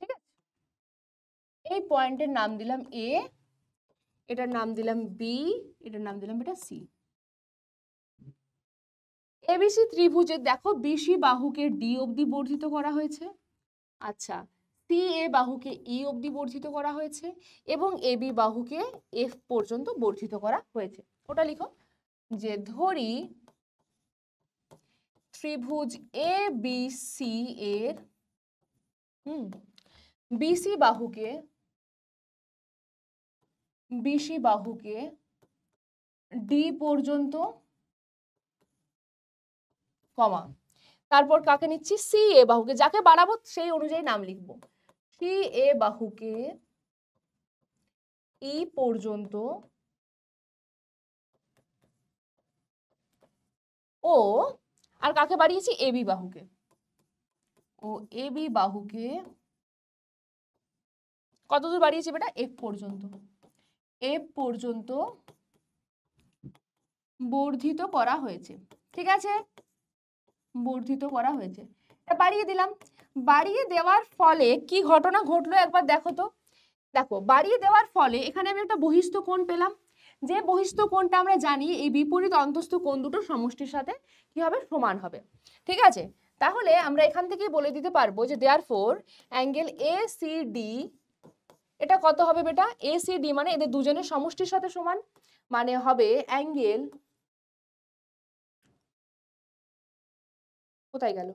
[SPEAKER 1] ঠিক আছে, এই পয়েন্টের নাম দিলাম এ, এটার নাম দিলাম বি, এটার নাম দিলাম এটা সি। এবিসি ত্রিভুজের দেখো বিসি বাহুকে ডি অবধি বর্ধিত করা হয়েছে। আচ্ছা, সি এ বাহুকে ই অবধি বর্ধিত করা হয়েছে এবং এবি বাহুকে এফ পর্যন্ত বর্ধিত করা হয়েছে। ওটা লিখো যে ধরি ত্রিভুজ এ বি সি এর বিসি বাহুকে ডি পর্যন্ত কমা, তারপর কাকে নিচ্ছি? সি এ বাহুকে, যাকে বাড়াবো সেই অনুযায়ী নাম লিখবো। সি এ বাহুকে ই পর্যন্ত ও, আর কাকে বাড়িয়েছি? এবি বাহুকে। ও এবি বাহুকে কতদূর বাড়িয়েছি বেটা? এফ পর্যন্ত। এফ পর্যন্ত বর্ধিত করা হয়েছে। ঠিক আছে, বর্ধিত করা হয়েছে, এটা বাড়িয়ে দিলাম। বাড়িয়ে দেওয়ার ফলে কি ঘটনা ঘটলো একবার দেখো তো। দেখো, বাড়িয়ে দেওয়ার ফলে এখানে আমি একটা বহিস্থ কোণ পেলাম, যে বহিস্থ কোণটা আমরা জানি এই বিপরীত অন্তস্থ কোণ দুটো সমষ্টির সাথে কি হবে? সমান হবে। ঠিক আছে, তাহলে আমরা এখান থেকে বলে দিতে পারবো যে therefore angle A C D এটা কত হবে বেটা? এ সি ডি মানে এদের দুজনের সমষ্টির সাথে সমান, মানে হবে অ্যাঙ্গেল, কোথায় গেল?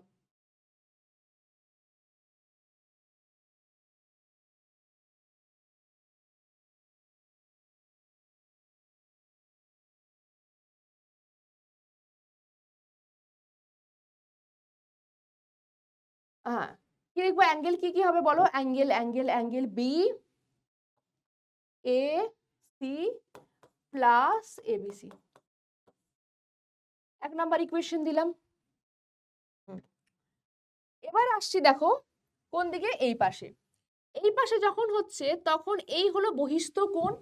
[SPEAKER 1] হ্যাঁ, কি লিখবো? অ্যাঙ্গেল কি কি হবে বলো? Angle angle angle B A C plus ABC. 1 number equation দিলাম। এবার আসছি দেখো কোন দিকে? এই পাশে। এই পাশে যখন হচ্ছে তখন এই হলো বহিস্থ কোণ,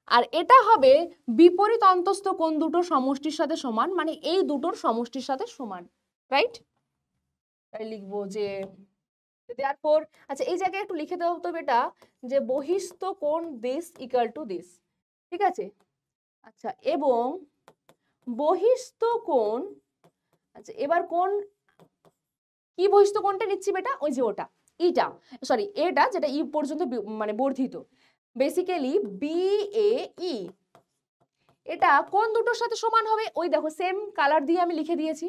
[SPEAKER 1] আর এটা হবে বিপরীত অন্তস্থ কোণ দুটোর সমষ্টির সাথে সমান, মানে এই দুটোর সমষ্টির সাথে সমান, রাইট? তাই লিখবো যে therefore, আচ্ছা এই জায়গায় একটু লিখে দাও তো বেটা, যে বহিস্থ কোণ দিস ইকুয়াল টু দিস, ঠিক আছে? আচ্ছা, এবং বহিস্থ কোণ, আচ্ছা এবার কোণ কি বহিস্থ কোণটা নিচ্ছি বেটা? ওই যে ওটা, ইটা, সরি এটা যেটা ই পর্যন্ত মানে বর্ধিত, বেসিক্যালি বি এ ই, এটা কোন দুটোর সাথে সমান হবে? ওই দেখো সেম কালার দিয়ে আমি লিখে দিয়েছি।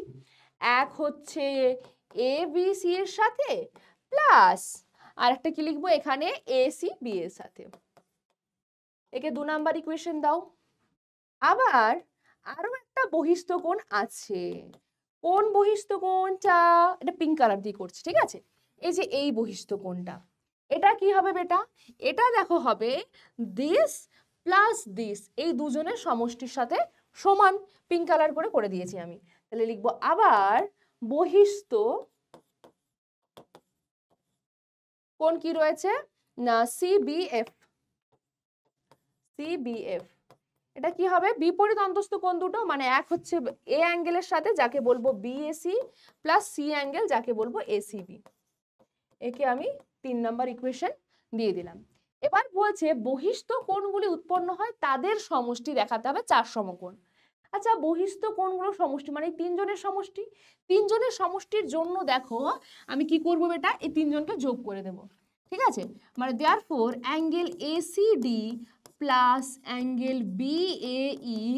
[SPEAKER 1] এক হচ্ছে এ বি সি এর সাথে প্লাস আর একটা কি লিখবো এখানে? এ সি বি এর সাথে। একে 2 নাম্বার ইকুয়েশন দাও। আবার আরো একটা বহিস্থ কোণ আছে। কোন বহিস্থ কোণটা? এটা পিঙ্ক কালার দিয়ে করছি, ঠিক আছে? এই যে এই বহিস্থ কোণটা, এটা কি হবে বেটা? এটা দেখো হবে দিস প্লাস দিস, এই দুজনের সমষ্টির সাথে সমান। পিঙ্ক কালার করে দিয়েছি আমি। তাহলে লিখবো আবার বহিস্থ কোণ কি রয়েছে না? সিবিএফ। সিবিএফ এটা কি হবে? বিপরীত অন্তস্থ কোণ দুটো, মানে এক হচ্ছে এ অ্যাঙ্গেলের সাথে যাকে বলবো বিএসি প্লাস সি অ্যাঙ্গেল যাকে বলবো এসিবি। একে আমি 3 নাম্বার ইকুয়েশন দিয়ে দিলাম। এবার বলছে বহিস্থ কোণগুলি উৎপন্ন হয় তাদের সমষ্টি দেখাতে হবে 4 সমকোণ। আচ্ছা, বহিস্থ কোণগুলোর সমষ্টি মানে তিনজনের সমষ্টি। তিনজনের সমষ্টির জন্য দেখো আমি কি করব বেটা? এই তিনজনকে যোগ করে দেব, ঠিক আছে? মানে therefore angle ACD plus angle বিএই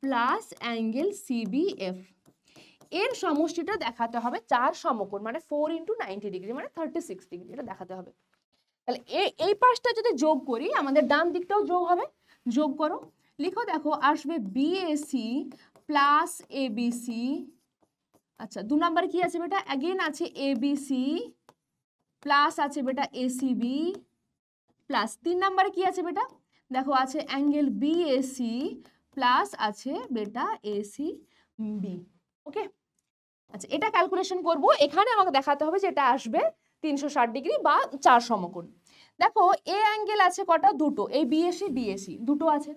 [SPEAKER 1] plus angle CBF, এর সমষ্টিটা দেখাতে হবে 4 সমকোণ, মানে 4 × 90 ডিগ্রি, মানে 36 ডিগ্রি, এটা দেখাতে হবে। তাহলে এই পাশটা যদি যোগ করি আমাদের ডান দিকটাও যোগ হবে। যোগ করো, লিখো, দেখো আসবে বিএসি প্লাস এবিসি। আচ্ছা 2 নাম্বার কি আছে বেটা? अगेन আছে এবিসি প্লাস আছে বেটা এসিবি প্লাস 3 নাম্বারে কি আছে বেটা? দেখো আছে অ্যাঙ্গেল বিএসি প্লাস আছে বেটা এসিবি। ওকে, আচ্ছা এটা ক্যালকুলেশন করব। এখানে আমাকে দেখাতে হবে যে এটা আসবে 360 ডিগ্রি বা 4 সমকোণ। দেখো এ অ্যাঙ্গেল আছে কটা? দুটো। এই বিএসি দুটো আছে।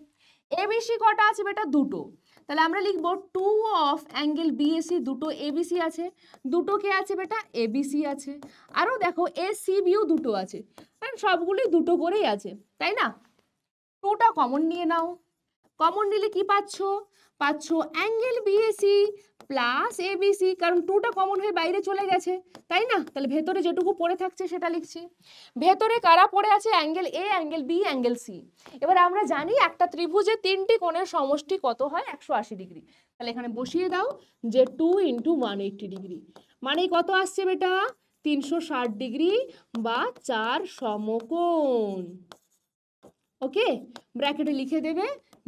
[SPEAKER 1] এবিসি কটা আছে বেটা? দুটো। তাহলে আমরা লিখব 2 অফ অ্যাঙ্গেল বিএসি, দুটো এবিসি আছে। দুটো কে আছে বেটা? এবিসি আছে। আরও দেখো এসিবিও দুটো আছে, কারণ সবগুলোই দুটো করেই আছে, তাই না? 2টা কমন নিয়ে নাও। কমন নিলে কি পাচ্ছ? পাচ্ছ অ্যাঙ্গেল বিএসি প্লাস এবিসি, কারণ 2টা কমন হয়ে বাইরে চলে গেছে, তাই না? তাহলে ভেতরে যেটুকু পড়ে থাকছে সেটা লিখছি। ভেতরে কারা পড়ে আছে? Angle A, angle B, angle C. এবার আমরা জানি একটা ত্রিভুজের 3টি কোণের সমষ্টি কত হয়? 180 ডিগ্রি। তাহলে এখানে বসিয়ে দাও যে 2 × 180 ডিগ্রি, মানে কত আসছে বেটা? 360 ডিগ্রি বা 4 সমকোণ। ওকে, ব্র্যাকেটে লিখে দেবে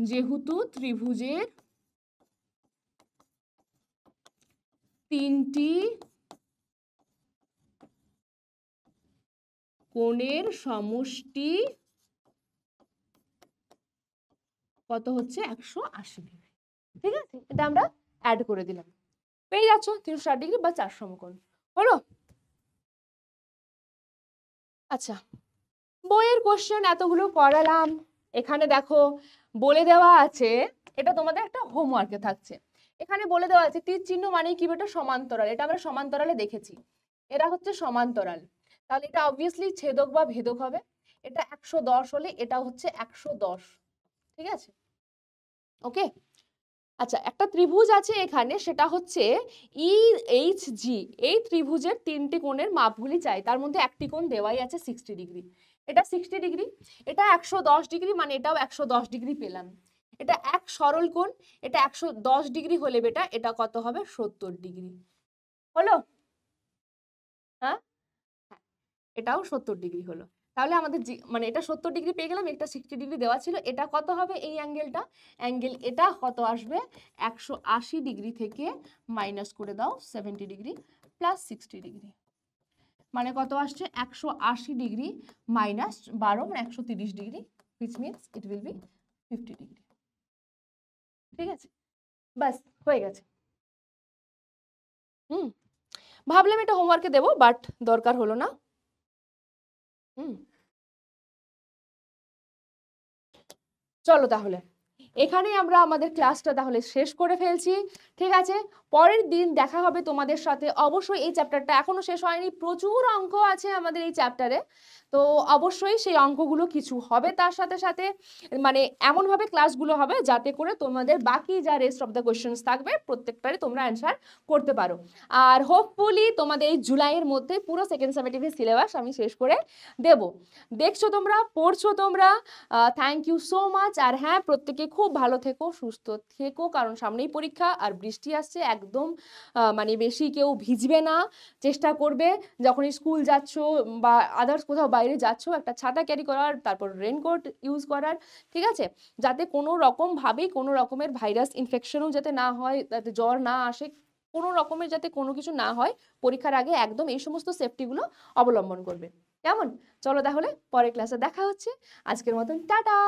[SPEAKER 1] যেহেতু ত্রিভুজের 3টি কোণের সমষ্টি কত হচ্ছে? 180 ডিগ্রি। ঠিক আছে, এটা আমরা অ্যাড করে দিলাম। পেয়ে যাচ্ছ 360 ডিগ্রি বা 4 সমকোণ। হলো? আচ্ছা, বইয়ের কোশ্চেন এতগুলো করালাম। এখানে দেখো বলে দেওয়া আছে, এটা তোমাদের একটা হোমওয়ার্কে থাকছে। এখানে বলে দেওয়া আছে তীর চিহ্ন মানে কি বেটা? সমান্তরাল। এটা আমরা সমান্তরালে দেখেছি, এরা হচ্ছে সমান্তরাল। তাহলে এটা অবভিয়াসলি ছেদক বা ভেদক হবে। এটা 110 হলে এটা হচ্ছে 110, ঠিক আছে? ওকে, আচ্ছা একটা ত্রিভুজ আছে এখানে, সেটা হচ্ছে EHG। এই ত্রিভুজের 3টি কোণের মাপগুলি চাই, তার মধ্যে একটি কোণ দেওয়াই আছে 60 ডিগ্রি। এটা 60 ডিগ্রি, এটা 110 ডিগ্রি, মানে এটাও 110 ডিগ্রি পেলাম। এটা এক সরল কোণ, এটা 110 ডিগ্রি হলে বেটা এটা কত হবে? 70 ডিগ্রি। হলো? হ্যাঁ, এটাও 70 ডিগ্রি হলো। তাহলে আমাদের মানে এটা 70 ডিগ্রি পেয়ে গেলাম, এটা 60 ডিগ্রি দেওয়া ছিল। এটা কত হবে? এই অ্যাঙ্গেলটা, অ্যাঙ্গেল এটা কত আসবে? 180 ডিগ্রি থেকে মাইনাস করে দাও 70 ডিগ্রি প্লাস 60 ডিগ্রি। মানে কত আসছে 180 ডিগ্রি মাইনাস 12 মানে 130 degree, which means it will be 50 degree. ঠিক আছে, বাস হয়ে গেছে। হুম, ভাবলাম এটা হোমওয়ার্কে দেবো, বাট দরকার হলো না। হুম, চলো তাহলে এখানেই আমরা আমাদের ক্লাসটা তাহলে শেষ করে ফেলছি। ঠিক আছে, পরের দিন দেখা হবে তোমাদের সাথে। অবশ্যই এই চ্যাপ্টারটা এখনো শেষ হয়নি, প্রচুর অঙ্ক আছে আমাদের এই চ্যাপ্টারে। তো অবশ্যই সেই অঙ্কগুলো কিছু হবে তার সাথে সাথে, মানে এমনভাবে ক্লাসগুলো হবে যাতে করে তোমাদের বাকি যা রেস্ট অফ দ্য কোয়েশ্চেন্স থাকবে প্রত্যেকটারে তোমরা অ্যান্সার করতে পারো। আর হোপফুলি তোমাদের এই জুলাইয়ের মধ্যে পুরো সেকেন্ড সামেটিভের সিলেবাস আমি শেষ করে দেব। দেখছো তোমরা, পড়ছো তোমরা, থ্যাংক ইউ সো মাচ। আর হ্যাঁ, প্রত্যেকে খুব ভালো থেকো, সুস্থ থেকো, কারণ সামনেই পরীক্ষা আর বৃষ্টি আসছে, একদম মানে বেশি কেউ ভিজবে না। চেষ্টা করবে যখনই স্কুল যাচ্ছ বা আদার্স কোথাও বাইরে যাচ্ছ একটা ছাতা ক্যারি করার, তারপর রেনকোট ইউজ করার। ঠিক আছে, যাতে কোনো রকমভাবেই কোনো রকমের ভাইরাস ইনফেকশনও যাতে না হয়, যাতে জ্বর না আসে, কোনো রকমের যাতে কোনো কিছু না হয় পরীক্ষার আগে, একদম এই সমস্ত সেফটিগুলো অবলম্বন করবে। কেমন? চলো তাহলে পরের ক্লাসে দেখা হচ্ছে। আজকের মতন টাটা।